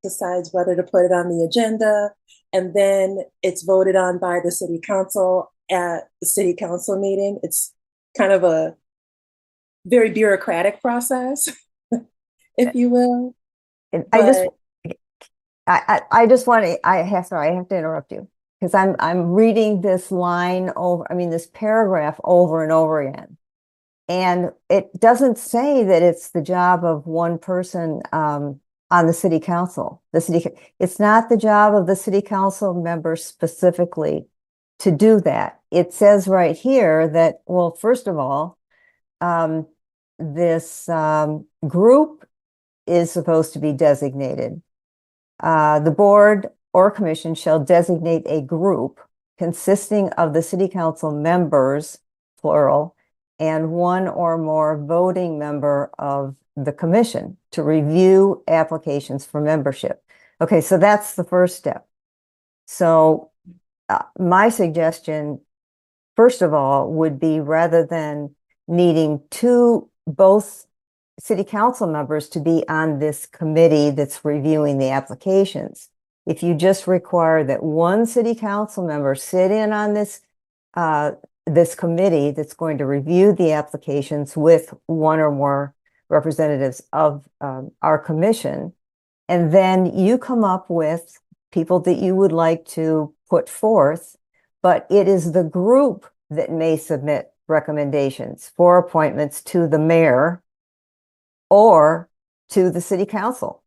decides whether to put it on the agenda, and then it's voted on by the city council at the city council meeting. kind of a very bureaucratic process, if you will. And I just, But I just want to, sorry, I have to interrupt you because I'm reading this line over, I mean, this paragraph over and over again. And it doesn't say that it's the job of one person on the city council. It's not the job of the city council member specifically to do that. It says right here that, well, first of all, this group is supposed to be designated. The board or commission shall designate a group consisting of the city council members, plural, and one or more voting member of the commission to review applications for membership. Okay, so that's the first step. So my suggestion, first of all, would be rather than needing both city council members to be on this committee that's reviewing the applications, if you just require that one city council member sit in on this this committee that's going to review the applications with one or more representatives of our commission, and then you come up with people that you would like to put forth, but it is the group that may submit recommendations for appointments to the mayor or to the city council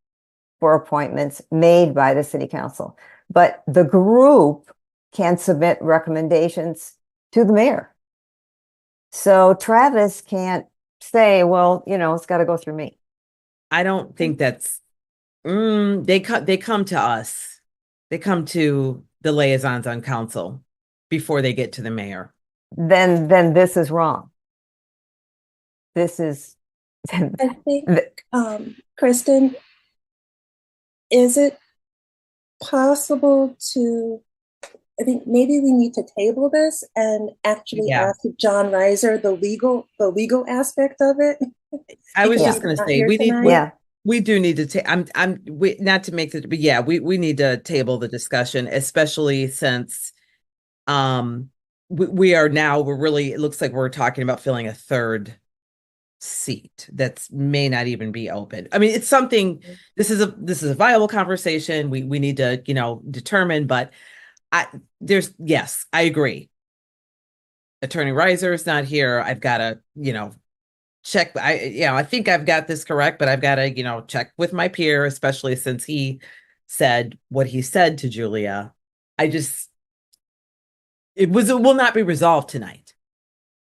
for appointments made by the city council. But the group can submit recommendations to the mayor. So Travis can't say, well, it's got to go through me. I don't think that's they come to us. They come to the liaisons on council before they get to the mayor. Then this is wrong. This is I think, Kristen, is it possible I think maybe we need to table this and actually ask John Reiser the legal aspect of it. I was just going to say we do need to take. Not to make it, but yeah, we need to table the discussion, especially since we're really, it looks like we're talking about filling a third seat that may not even be open. I mean, it's something. This is a viable conversation. We need to determine, but I agree. Attorney Reiser is not here. I've got to check. I think I've got this correct, but I've got to check with my peer, especially since he said what he said to Julia. It will not be resolved tonight.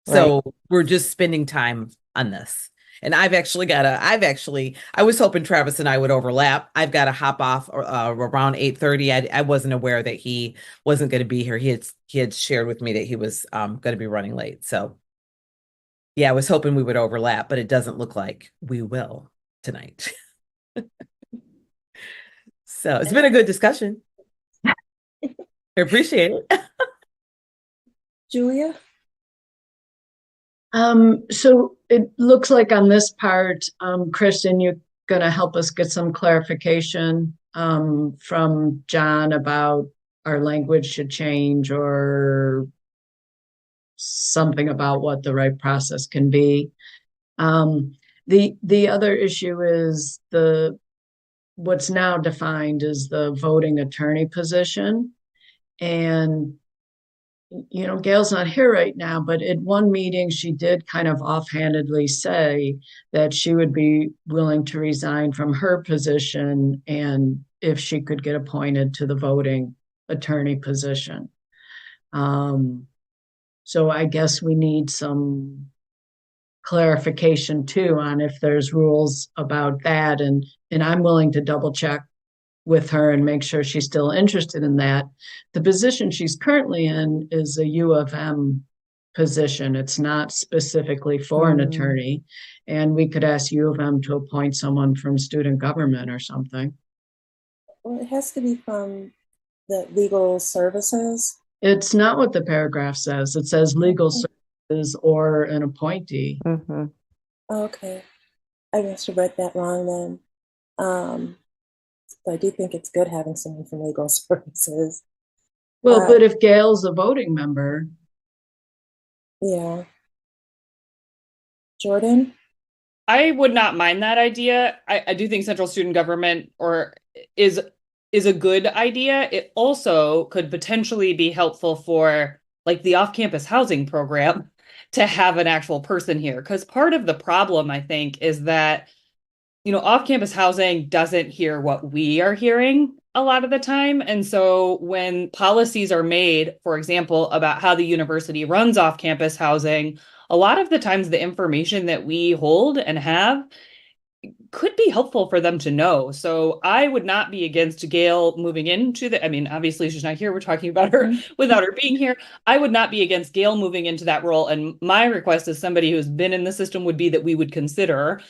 So we're just spending time on this. And I was hoping Travis and I would overlap. I've got to hop off around 8:30. I wasn't aware that he wasn't going to be here. He had shared with me that he was going to be running late. So yeah, I was hoping we would overlap, but it doesn't look like we will tonight. So it's been a good discussion. I appreciate it. Julia? So it looks like on this part, Kristen, you're going to help us get some clarification from John about our language should change or something about what the right process can be. The other issue is what's now defined as the voting attorney position. And Gail's not here right now, but at one meeting, she did kind of offhandedly say that she would be willing to resign from her position and if she could get appointed to the voting attorney position. So I guess we need some clarification too on if there's rules about that. And I'm willing to double check with her and make sure she's still interested in that. The position she's currently in is a U of M position. It's not specifically for an attorney. And we could ask U of M to appoint someone from student government or something. Well, it has to be from the legal services. It's not what the paragraph says. It says legal services or an appointee. Mm-hmm. Okay. I must have read that wrong then. I do think it's good having someone from legal services. Well, but if Gail's a voting member. Yeah. Jordan? I would not mind that idea. I do think central student government is a good idea. It also could potentially be helpful for like the off-campus housing program to have an actual person here. Because part of the problem, I think, is that off-campus housing doesn't hear what we are hearing a lot of the time. And so when policies are made, for example, about how the university runs off-campus housing, a lot of the times the information that we hold and have could be helpful for them to know. So I would not be against Gail moving into I mean, obviously she's not here. We're talking about her without her being here. I would not be against Gail moving into that role. And my request as somebody who's been in the system would be that we would consider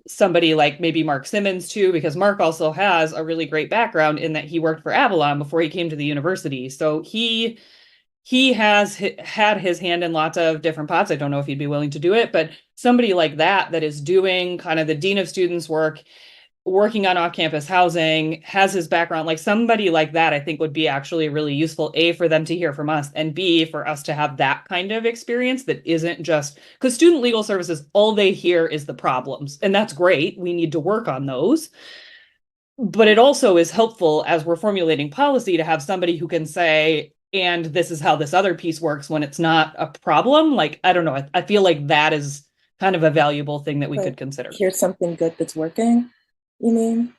somebody like maybe Mark Simmons too, because Mark also has a really great background in that he worked for Avalon before he came to the university. So he has had his hand in lots of different pots. I don't know if he'd be willing to do it, but somebody like that is doing kind of the dean of students work, working on off-campus housing, has his background, like somebody like that, I think would be actually really useful, A, for them to hear from us, and B, for us to have that kind of experience that isn't just, because student legal services, all they hear is the problems. And that's great. We need to work on those. But it also is helpful as we're formulating policy to have somebody who can say, and this is how this other piece works when it's not a problem. Like, I don't know. I feel like that is kind of a valuable thing that we could consider. Here's something good that's working, you mean?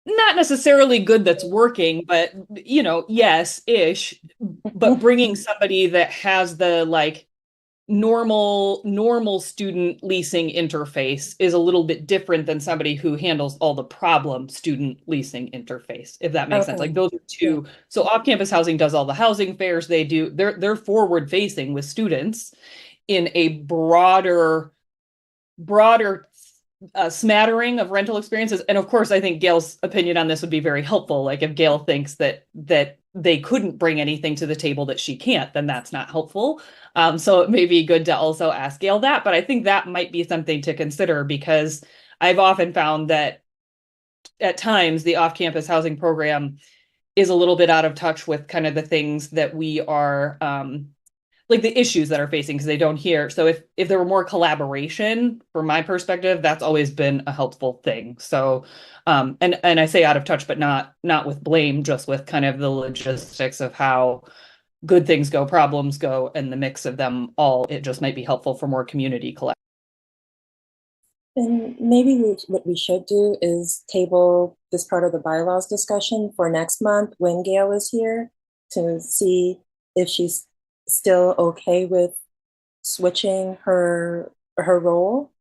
Not necessarily good that's working, but yes-ish, but bringing somebody that has the like normal student leasing interface is a little bit different than somebody who handles all the problem student leasing interface, if that makes sense. Like those are two. So off-campus housing does all the housing fairs. They're forward facing with students in a broader smattering of rental experiences. And of course, I think Gail's opinion on this would be very helpful. Like if Gail thinks that they couldn't bring anything to the table that she can't, then that's not helpful. So it may be good to also ask Gail that, but I think that might be something to consider because I've often found that at times the off-campus housing program is a little bit out of touch with kind of the things that we are like the issues that are facing because they don't hear. So if there were more collaboration, from my perspective, that's always been a helpful thing. So, and I say out of touch, but not with blame, just with kind of the logistics of how good things go, problems go, and the mix of them all. It just might be helpful for more community collaboration. And maybe what we should do is table this part of the bylaws discussion for next month when Gail is here to see if she's still okay with switching her role,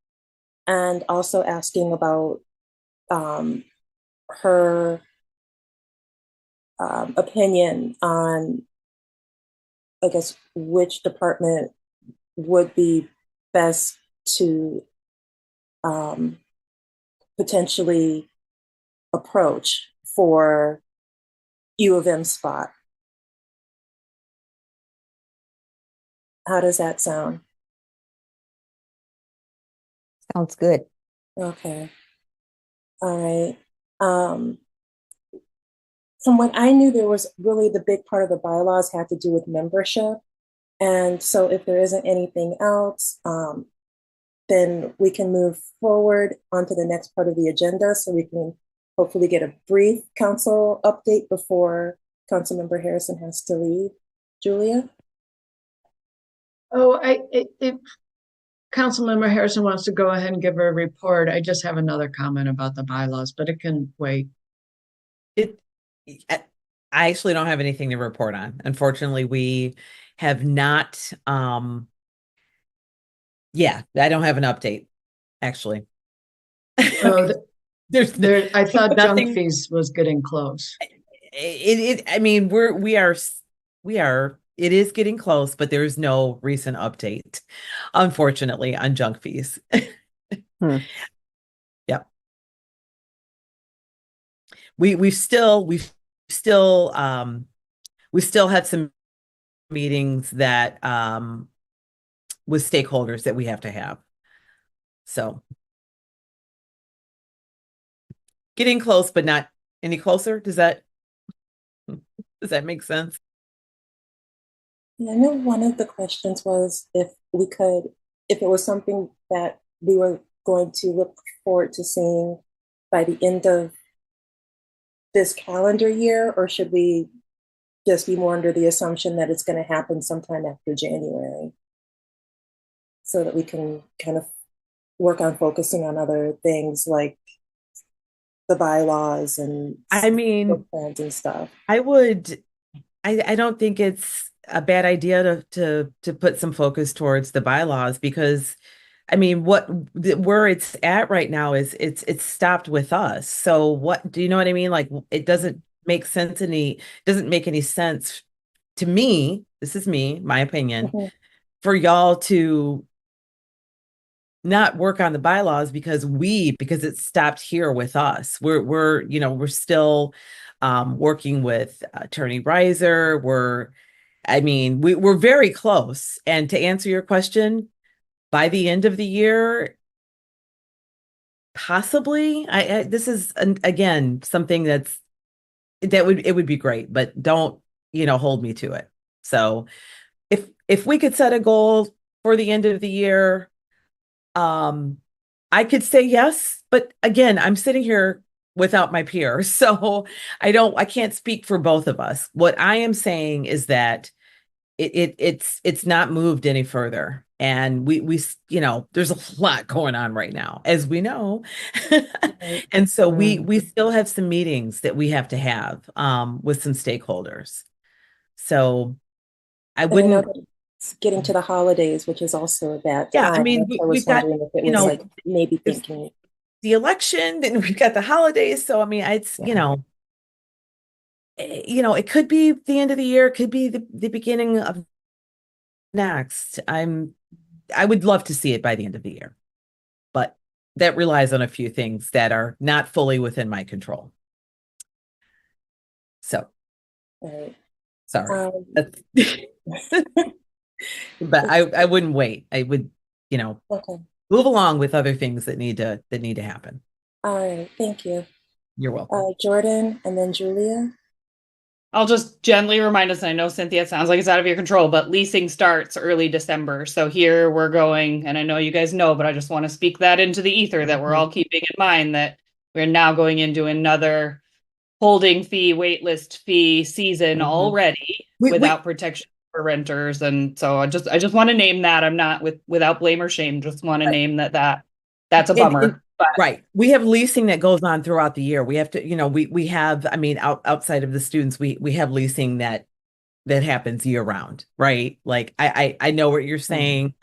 and also asking about her opinion on, I guess, which department would be best to potentially approach for U of M spot. How does that sound? Sounds good. Okay. All right. From what I knew, there was really the big part of the bylaws had to do with membership. And so if there isn't anything else, then we can move forward onto the next part of the agenda so we can hopefully get a brief council update before Councilmember Harrison has to leave. Julia? Oh, if Councilmember Harrison wants to go ahead and give her a report, I just have another comment about the bylaws, but it can wait. I actually don't have anything to report on. Unfortunately, we have not, yeah, I don't have an update, actually. Oh, There's I thought nothing. junk fees was getting close. I mean, it is getting close, but there's no recent update, unfortunately, on junk fees. Yep. We've still had some meetings that with stakeholders that we have to have. So getting close, but not any closer. Does that make sense? Yeah, I know one of the questions was if we could if it was something that we were going to look forward to seeing by the end of this calendar year, or should we just be more under the assumption that it's going to happen sometime after January so that we can kind of work on focusing on other things like the bylaws and I mean, plans and stuff. I don't think it's a bad idea to put some focus towards the bylaws, because I mean, where it's at right now is it's stopped with us. So what, do you know what I mean? Like, it doesn't make any sense to me. This is me, my opinion, Mhm. for y'all to not work on the bylaws because it's stopped here with us. We're still working with Attorney Reiser. We're very close. And to answer your question, by the end of the year, possibly. This is again something it would be great, but don't hold me to it. So if we could set a goal for the end of the year, I could say yes, but again, I'm sitting here without my peer, so I can't speak for both of us. What I am saying is that it's not moved any further, and we there's a lot going on right now, as we know. And so we still have some meetings that we have to have with some stakeholders. So I And I know wouldn't. that it's getting to the holidays, which is also a bad Yeah, I time. mean, I was we've got, wondering if it was like maybe there's thinking. the election, then we've got the holidays. So I mean, it's it could be the end of the year, it could be the beginning of next. I would love to see it by the end of the year, but that relies on a few things that are not fully within my control. So, Right. sorry. But I wouldn't wait. I would, Okay. move along with other things that need to happen. All right. Thank you. You're welcome. Jordan and then Julia. I'll just gently remind us, and I know, Cynthia, it sounds like it's out of your control, but leasing starts early December. So here we're going, and I know you guys know, but I just want to speak that into the ether that we're all keeping in mind that we're now going into another holding fee, waitlist fee season already without protection for renters. And so I just want to name that. I'm not without blame or shame, just want to name that's a bummer. Right. We have leasing that goes on throughout the year. We have to, we have, I mean, outside of the students, we have leasing that happens year round, right? Like I know what you're saying.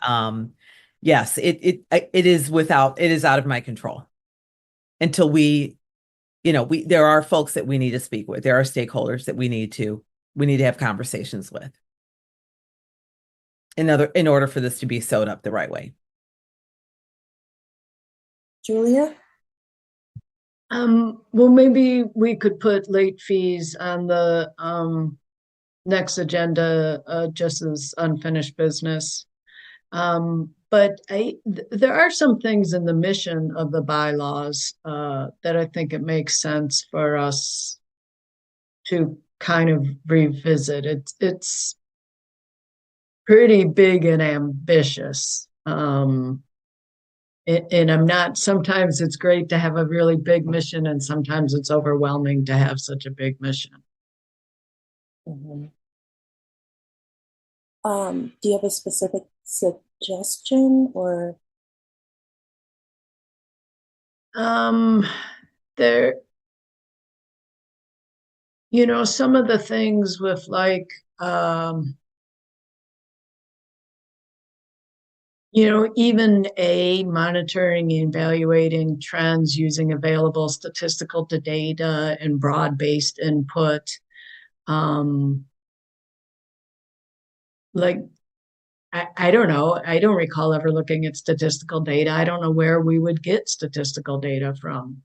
Yes, it is out of my control until there are folks that we need to speak with. There are stakeholders that we need to have conversations with in order for this to be sewed up the right way. Julia? Well, maybe we could put late fees on the next agenda, just as unfinished business. But there are some things in the mission of the bylaws that I think it makes sense for us to kind of revisit. It's pretty big and ambitious. And I'm not, sometimes it's great to have a really big mission, and sometimes it's overwhelming to have such a big mission. Mm-hmm. Do you have a specific suggestion or? There, some of the things with like, even monitoring and evaluating trends using available statistical data and broad-based input. Like, I don't know. I don't recall ever looking at statistical data. I don't know where we would get statistical data from.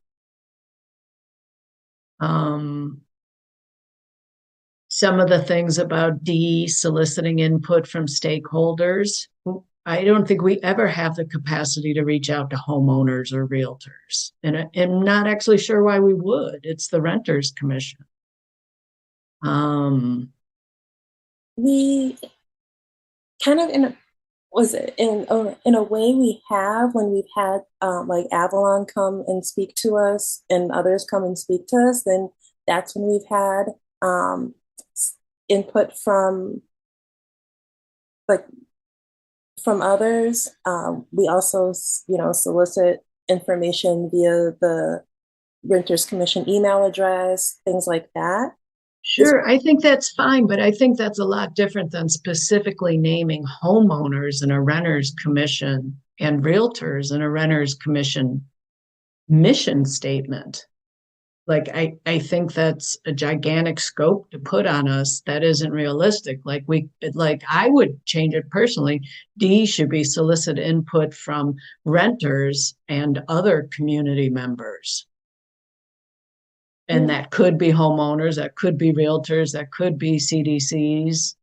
Some of the things about soliciting input from stakeholders. I don't think we ever have the capacity to reach out to homeowners or realtors. And I'm not actually sure why we would. It's the Renters Commission. We kind of was it in a way we have when we've had like Avalon come and speak to us and others come and speak to us, then that's when we've had input from like from others. We also, solicit information via the Renters Commission email address, things like that. Sure, I think that's fine, but I think that's a lot different than specifically naming homeowners in a renters commission and realtors in a renters commission mission statement. Like, I think that's a gigantic scope to put on us that isn't realistic. Like I would change it personally. D should be solicit input from renters and other community members. And that could be homeowners, that could be realtors, that could be CDCs.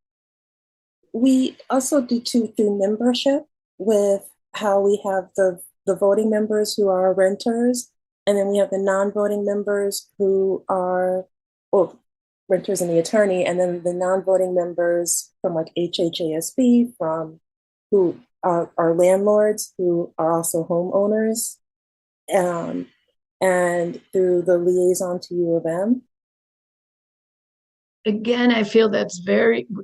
We also do through membership with how we have the voting members who are renters, and then we have the non-voting members who are, well, renters and the attorney, and then the non-voting members from like HHASB, from who are landlords who are also homeowners, and through the liaison to U of M. Again, I feel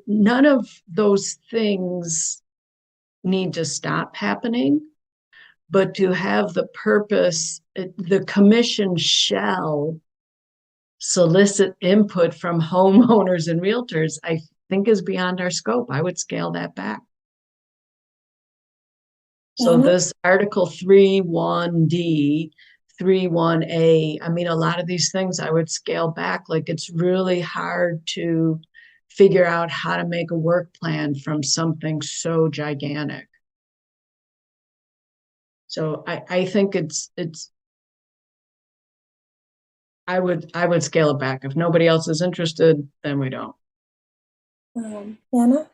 none of those things need to stop happening, but to have the purpose, the commission shall solicit input from homeowners and realtors, I think is beyond our scope. I would scale that back. So this Article 3.1D, 3.1A, I mean, a lot of these things I would scale back. Like, it's really hard to figure out how to make a work plan from something so gigantic. So I think I would scale it back. If nobody else is interested, then we don't. Hannah?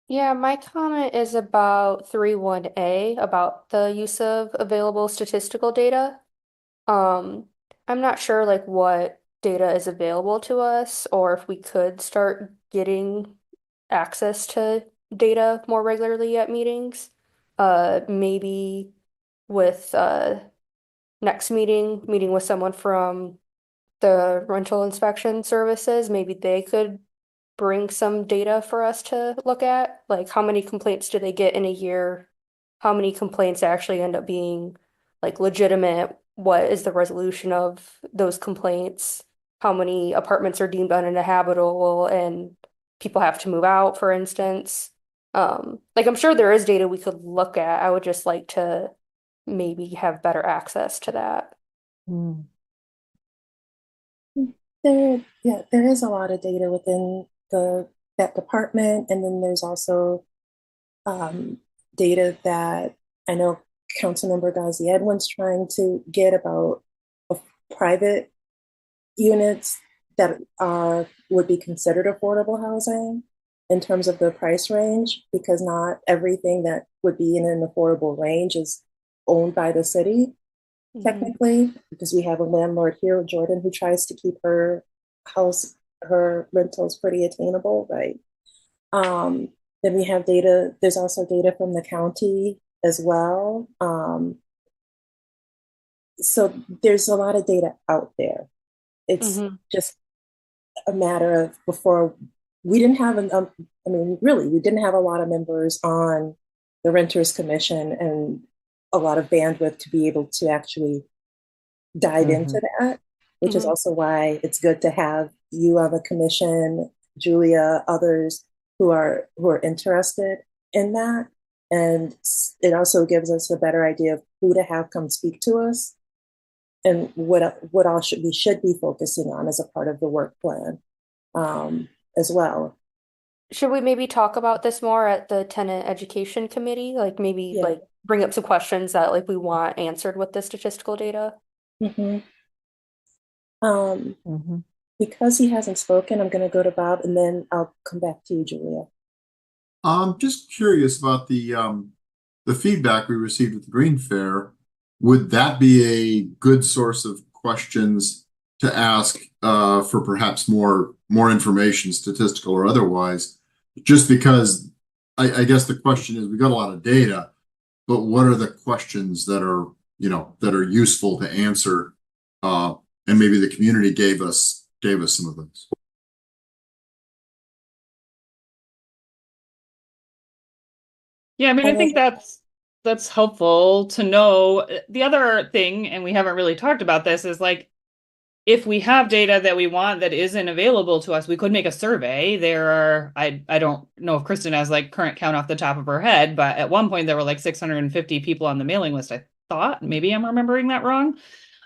Yeah, my comment is about 3.1A, about the use of available statistical data. Um, I'm not sure like what data is available to us or if we could start getting access to data more regularly at meetings. Maybe with next meeting with someone from the rental inspection services, maybe they could bring some data for us to look at. Like, how many complaints do they get in a year? How many complaints actually end up being like legitimate? What is the resolution of those complaints? How many apartments are deemed uninhabitable and people have to move out, for instance? Like, I'm sure there is data we could look at. I would just like to maybe have better access to that. There is a lot of data within that department, and then there's also data that I know Councilmember Ghazi Edwin's trying to get about private units that would be considered affordable housing in terms of the price range, because not everything that would be in an affordable range is owned by the city, technically, because we have a landlord here, Jordan, who tries to keep her rentals pretty attainable, right? Then we have data, there's also data from the county as well. So there's a lot of data out there. It's just a matter of before we didn't have we didn't have a lot of members on the Renters Commission and a lot of bandwidth to be able to actually dive into that, which is also why it's good to have you on the commission, Julia, others who are interested in that. And it also gives us a better idea of who to have come speak to us and what all we should be focusing on as a part of the work plan as well. Should we maybe talk about this more at the tenant education committee? Like maybe like bring up some questions that like we want answered with the statistical data? Because he hasn't spoken, I'm going to go to Bob and then I'll come back to you, Julia. I'm just curious about the feedback we received at the Green Fair. Would that be a good source of questions to ask for perhaps more information, statistical or otherwise? Just because I guess the question is, we got a lot of data, but what are the questions that are, that are useful to answer? And maybe the community gave us some of those. Yeah, I mean, I think that's helpful to know. The other thing, and we haven't really talked about this, is like if we have data that we want that isn't available to us, we could make a survey. There are, I don't know if Kristen has like current count off the top of her head, but at one point there were like 650 people on the mailing list. I thought, maybe I'm remembering that wrong.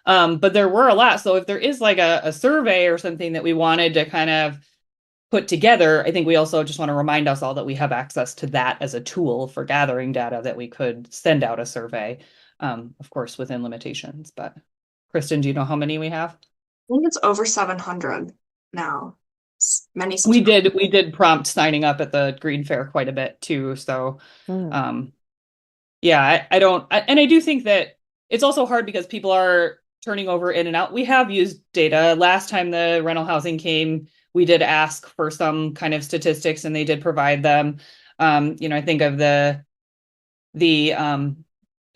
But there were a lot. So if there is like a survey or something that we wanted to kind of put together, I think we also just want to remind us all that we have access to that as a tool for gathering data, that we could send out a survey, of course, within limitations. But Kristen, do you know how many we have? I think it's over 700 now. Many we did prompt signing up at the Green Fair quite a bit too. So yeah, I do think that it's also hard because people are turning over in and out. We have used data. Last time the rental housing came, we did ask for some kind of statistics and they did provide them. I think of the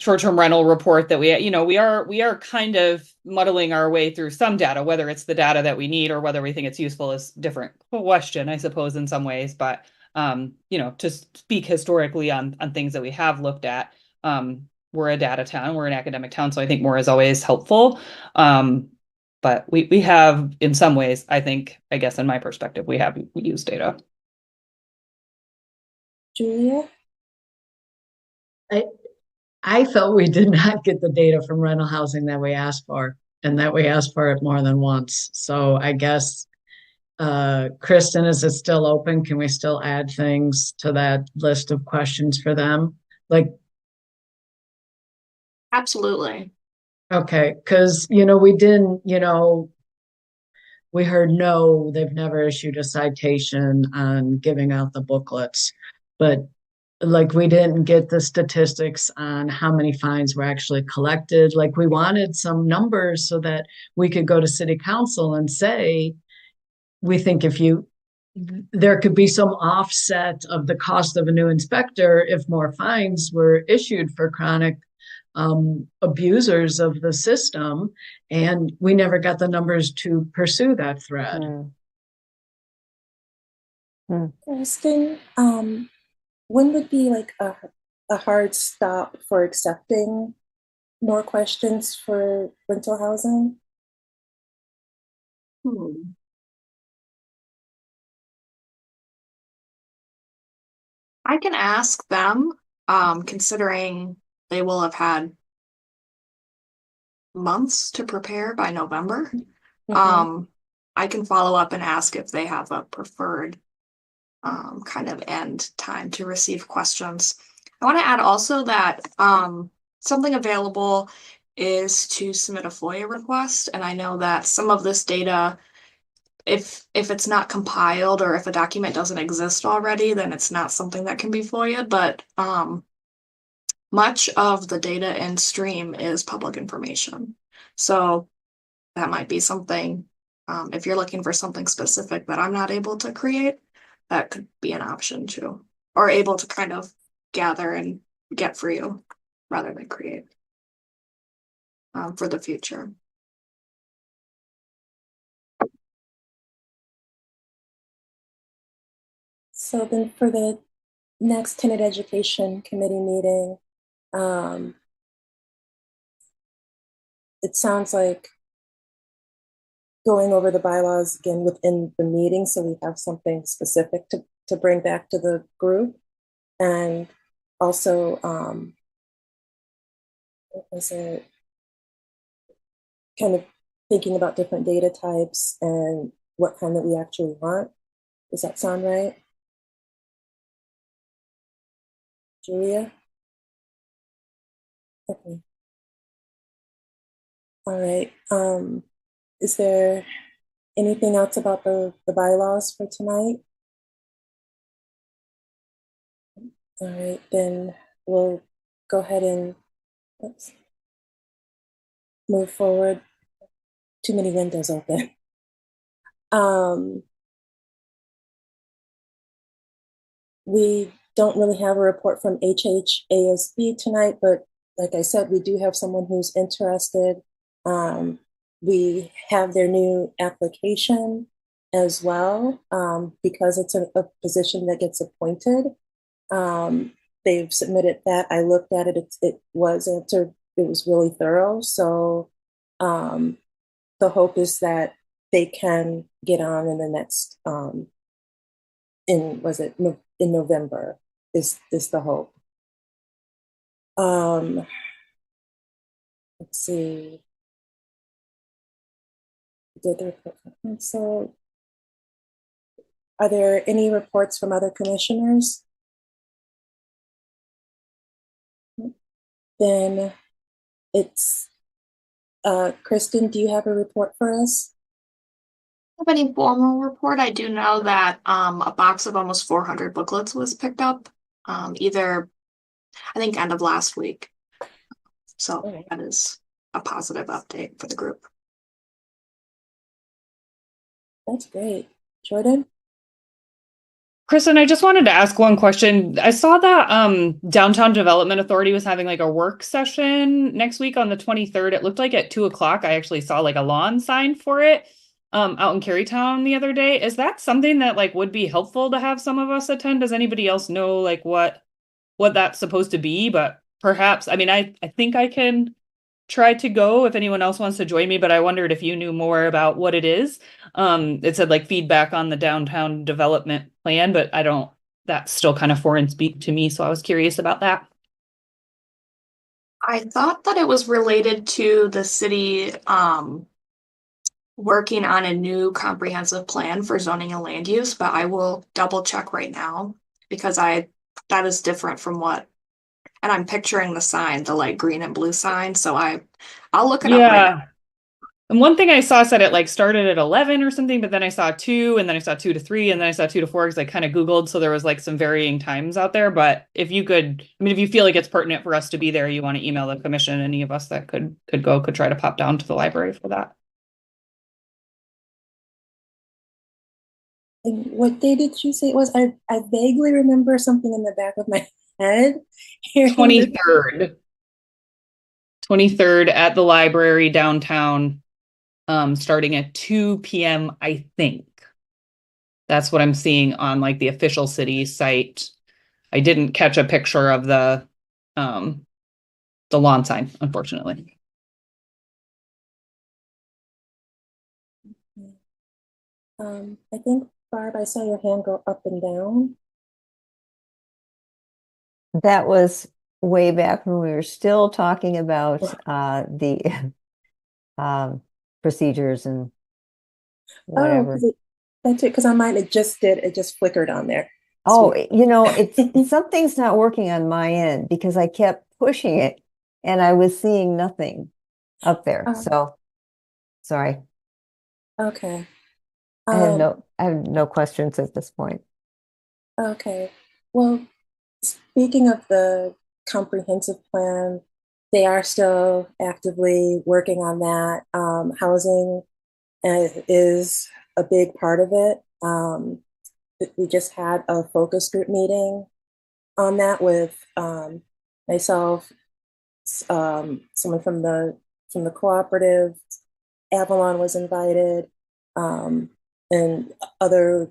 short-term rental report that we are kind of muddling our way through some data. Whether it's the data that we need or whether we think it's useful is a different question, I suppose, in some ways. But to speak historically on things that we have looked at, we're a data town, we're an academic town, so I think more is always helpful. But we have, in some ways, I guess in my perspective, we use data. Julia? I felt we did not get the data from rental housing that we asked for, and that we asked for it more than once. So I guess, Kristen, is it still open? Can we still add things to that list of questions for them? Like, absolutely. okay, because, we didn't, we heard no, they've never issued a citation on giving out the booklets, but like we didn't get the statistics on how many fines were actually collected. Like we wanted some numbers so that we could go to city council and say, we think there could be some offset of the cost of a new inspector if more fines were issued for chronic abusers of the system. And we never got the numbers to pursue that thread. Kristen, when would be like a hard stop for accepting more questions for rental housing? I can ask them, considering they will have had months to prepare by November. I can follow up and ask if they have a preferred kind of end time to receive questions. I want to add also that something available is to submit a FOIA request, and I know that some of this data, if it's not compiled or if a document doesn't exist already, then it's not something that can be FOIA'd, but much of the data in Stream is public information. So that might be something, if you're looking for something specific that I'm not able to create, that could be an option too, or able to kind of gather and get for you rather than create for the future. So then for the next Tenant Education Committee meeting, it sounds like going over the bylaws again within the meeting, so we have something specific to bring back to the group. And also, what was it? Kind of thinking about different data types and what kind that we actually want. Does that sound right? Julia? Okay. All right. Is there anything else about the bylaws for tonight? All right, then we'll go ahead and move forward. Too many windows open. We don't really have a report from HHASB tonight, but like I said, we do have someone who's interested. We have their new application as well, because it's a position that gets appointed. They've submitted that. I looked at it. It was answered. It was really thorough. So the hope is that they can get on in the next, in November is the hope. Let's see. Did the report from council? Are there any reports from other commissioners? Then it's Kristen, do you have a report for us? Have any formal report? I do know that a box of almost 400 booklets was picked up, either I think end of last week. So that is a positive update for the group. That's great. Jordan? Kristen, I just wanted to ask one question. I saw that Downtown Development Authority was having like a work session next week on the 23rd. It looked like at 2:00. I actually saw like a lawn sign for it out in Carytown the other day. Is that something that like would be helpful to have some of us attend? Does anybody else know like what that's supposed to be? But perhaps, I mean, I think I can try to go if anyone else wants to join me, but I wondered if you knew more about what it is. It said like feedback on the downtown development plan, but that's still kind of foreign speak to me. So I was curious about that. I thought that it was related to the city working on a new comprehensive plan for zoning and land use, but I will double check right now because that is different from what, and I'm picturing the sign, the light green and blue sign. So I'll look it up right now. And one thing I saw said it like started at 11 or something, but then I saw 2 and then I saw 2 to 3 and then I saw 2 to 4 because I kind of Googled. So there was like some varying times out there. But if you could, I mean, if you feel like it's pertinent for us to be there, you want to email the commission, any of us that could try to pop down to the library for that. And what day did you say it was? I vaguely remember something in the back of my head. 23rd. 23rd at the library downtown, starting at 2 p.m. I think. That's what I'm seeing on like the official city site. I didn't catch a picture of the lawn sign, unfortunately. I think, Barb, I saw your hand go up and down. That was way back when we were still talking about the procedures and whatever. Oh, that's it, because on mine it just flickered on there. Oh, Sweet. you know, it's something's not working on my end because I kept pushing it and I was seeing nothing up there. So sorry. Okay. I have no questions at this point. Okay. Well, speaking of the comprehensive plan, they are still actively working on that. Housing is a big part of it. We just had a focus group meeting on that with myself, someone from the cooperative, Avalon was invited, and other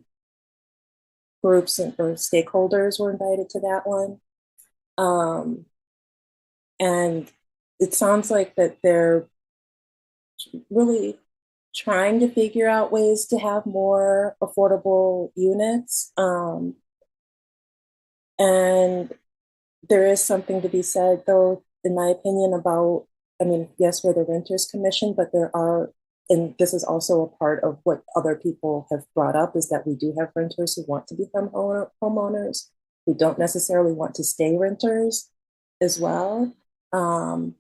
groups or stakeholders were invited to that one. And it sounds like that they're really trying to figure out ways to have more affordable units. And there is something to be said, though, in my opinion, about, I mean, yes, we're the Renters Commission, but there are, and this is also a part of what other people have brought up, is that we do have renters who want to become homeowners, who don't necessarily want to stay renters as well. And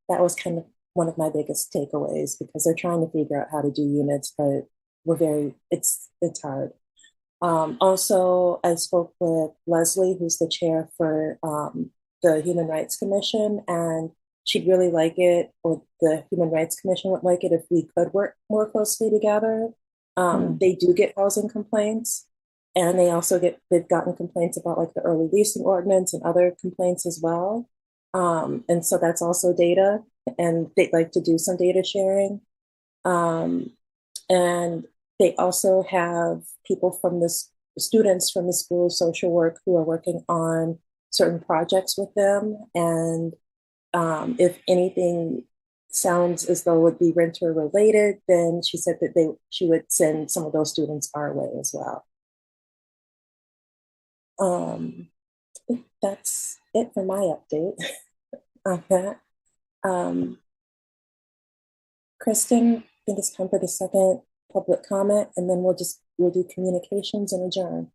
that was kind of one of my biggest takeaways, because they're trying to figure out how to do units, but it's hard. Also, I spoke with Leslie, who's the chair for the Human Rights Commission, and she'd really like it, or the Human Rights Commission would like it, if we could work more closely together. They do get housing complaints, And they've gotten complaints about like the early leasing ordinance and other complaints as well. And so that's also data, and they'd like to do some data sharing. And they also have people from this students from the School of Social Work who are working on certain projects with them. And if anything sounds as though it would be renter related, then she said that she would send some of those students our way as well. That's it for my update on that. Kristen, I think it's time for the second public comment, and then we'll do communications and adjourn.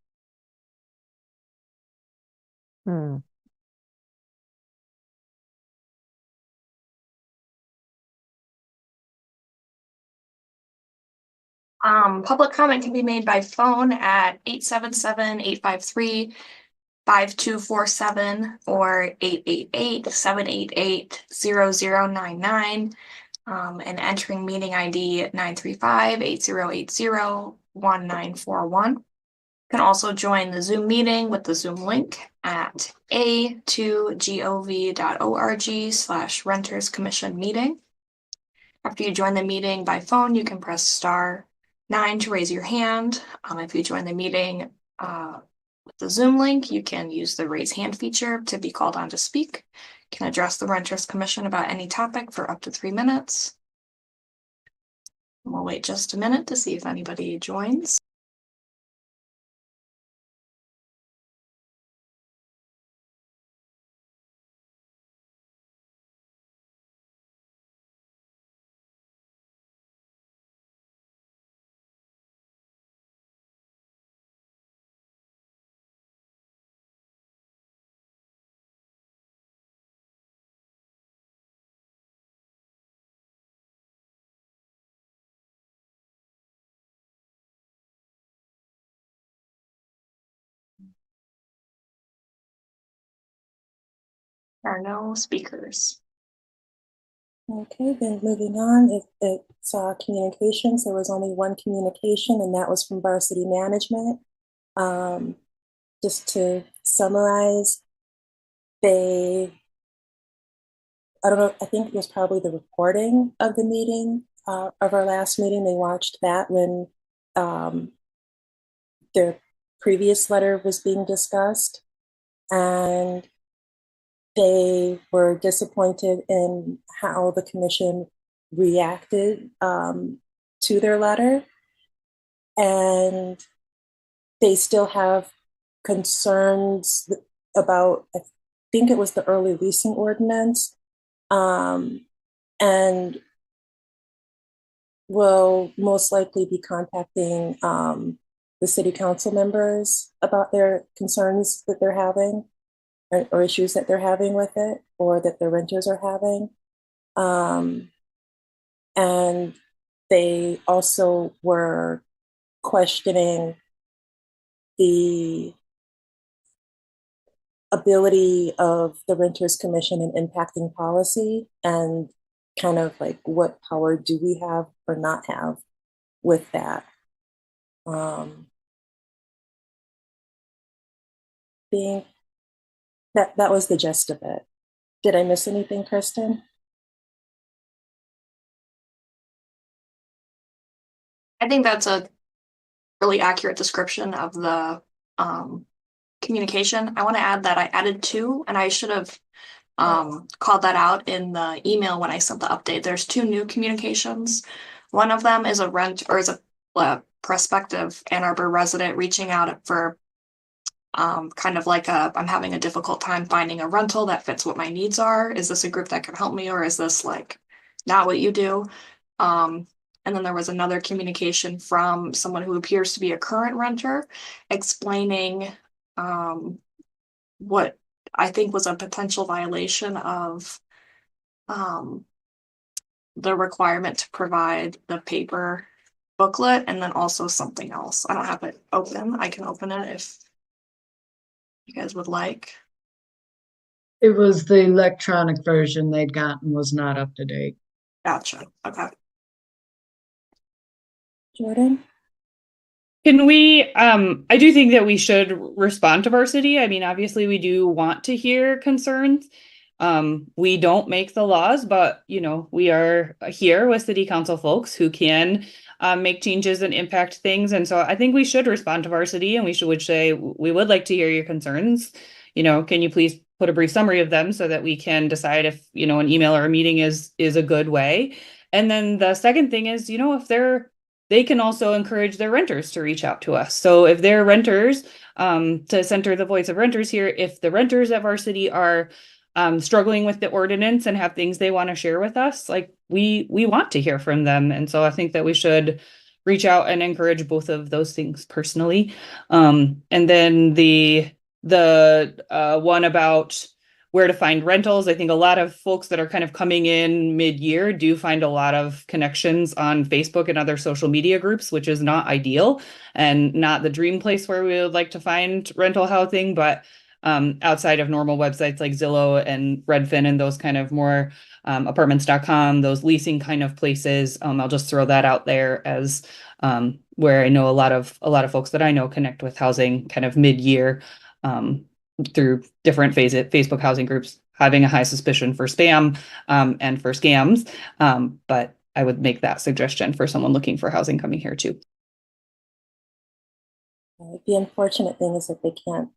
Public comment can be made by phone at 877-853-5247 or 888-788-0099. And entering meeting ID 935-8080-1941. You can also join the Zoom meeting with the Zoom link at a2gov.org/renters commission meeting. After you join the meeting by phone, you can press *9 to raise your hand. If you join the meeting with the Zoom link, you can use the raise hand feature to be called on to speak. You can address the Renters Commission about any topic for up to 3 minutes. We'll wait just a minute to see if anybody joins. There are no speakers. Okay, then moving on, it's communications. There was only one communication, and that was from Varsity Management. Just to summarize, I don't know, I think it was probably the recording of the meeting, of our last meeting. They watched that when their previous letter was being discussed, and they were disappointed in how the commission reacted to their letter. And they still have concerns about, I think it was the early leasing ordinance, and will most likely be contacting the city council members about their concerns that they're having, or issues that they're having with it, or that the renters are having. And they also were questioning the ability of the Renters Commission in impacting policy, and kind of like what power do we have or not have with that. That was the gist of it. Did I miss anything, Kristen? I think that's a really accurate description of the communication. I want to add that I added 2, and I should have called that out in the email when I sent the update. There's 2 new communications. One of them is a prospective Ann Arbor resident reaching out for kind of like I'm having a difficult time finding a rental that fits what my needs are. Is this a group that can help me, or is this like not what you do? And then there was another communication from someone who appears to be a current renter explaining what I think was a potential violation of the requirement to provide the paper booklet, and then also something else. I don't have it open. I can open it if you guys would like. It was the electronic version they'd gotten was not up to date. Gotcha. Okay. Jordan? Can we, I do think that we should respond to varsity. I mean, obviously we do want to hear concerns. We don't make the laws, but you know, we are here with city council folks who can make changes and impact things. And so I think we should respond to varsity and would say, we would like to hear your concerns. You know, can you please put a brief summary of them so that we can decide if, you know, an email or a meeting is a good way. And then the second thing is, you know, if they can also encourage their renters to reach out to us. So if they're renters, to center the voice of renters here, if the renters at Varsity are struggling with the ordinance and have things they want to share with us, like we want to hear from them. And so I think that we should reach out and encourage both of those things personally. And then the one about where to find rentals. I think a lot of folks that are kind of coming in mid-year do find a lot of connections on Facebook and other social media groups, which is not ideal and not the dream place where we would like to find rental housing, but outside of normal websites like Zillow and Redfin and those kind of more apartments.com, those leasing kind of places. I'll just throw that out there as where I know a lot of folks that I know connect with housing kind of mid-year. Through different Facebook housing groups, having a high suspicion for spam and for scams. But I would make that suggestion for someone looking for housing coming here too. The unfortunate thing is that they can't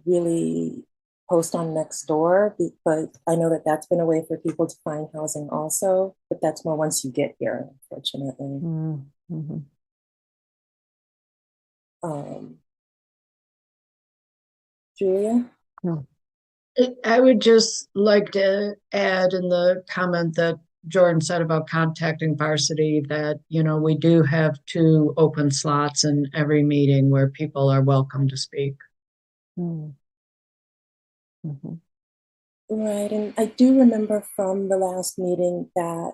really post on Nextdoor, but I know that that's been a way for people to find housing also, but that's more once you get here, unfortunately. Mm-hmm. Julia? No. I would just like to add in the comment that Jordan said about contacting varsity that, you know, we do have 2 open slots in every meeting where people are welcome to speak. Mm-hmm. Right, and I do remember from the last meeting that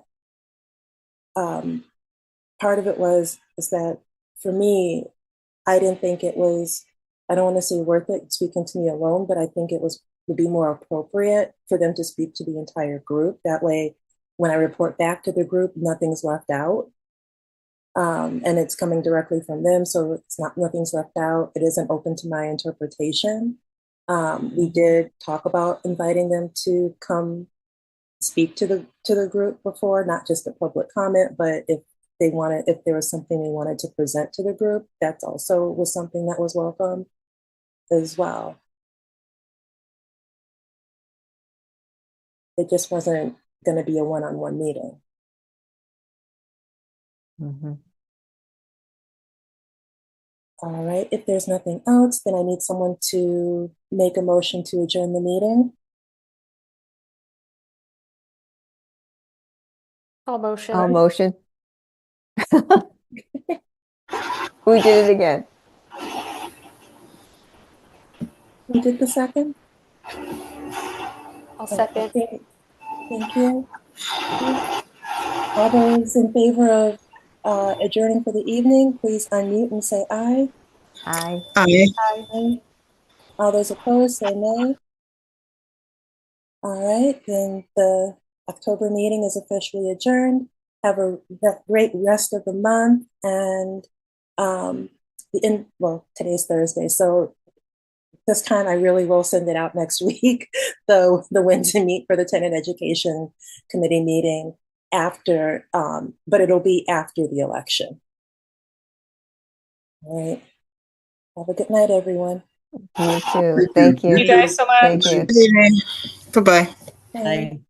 part of it is that for me, I didn't think it was, I don't want to say worth it speaking to me alone, but I think it would be more appropriate for them to speak to the entire group. That way, when I report back to the group, nothing's left out. And it's coming directly from them, so nothing's left out. It isn't open to my interpretation. We did talk about inviting them to come speak to the group before, not just a public comment, but if there was something they wanted to present to the group, that's also was something that was welcome as well. It just wasn't going to be a one-on-one meeting. Mm-hmm. All right, if there's nothing else, then I need someone to make a motion to adjourn the meeting. I'll motion. I'll motion. Who did it again? Who did the second? I'll second. Okay. Thank you. All those in favor of adjourning for the evening, please unmute and say aye. Aye. Aye. Aye. All those opposed, say nay. All right, then the October meeting is officially adjourned. Have a great rest of the month, and today's Thursday, so this time I really will send it out next week. The when to meet for the Tenant Education Committee meeting after, but it'll be after the election. All right. Have a good night, everyone. You too. Thank you. Thank you guys so much. Thank you. Bye-bye. Bye. Bye.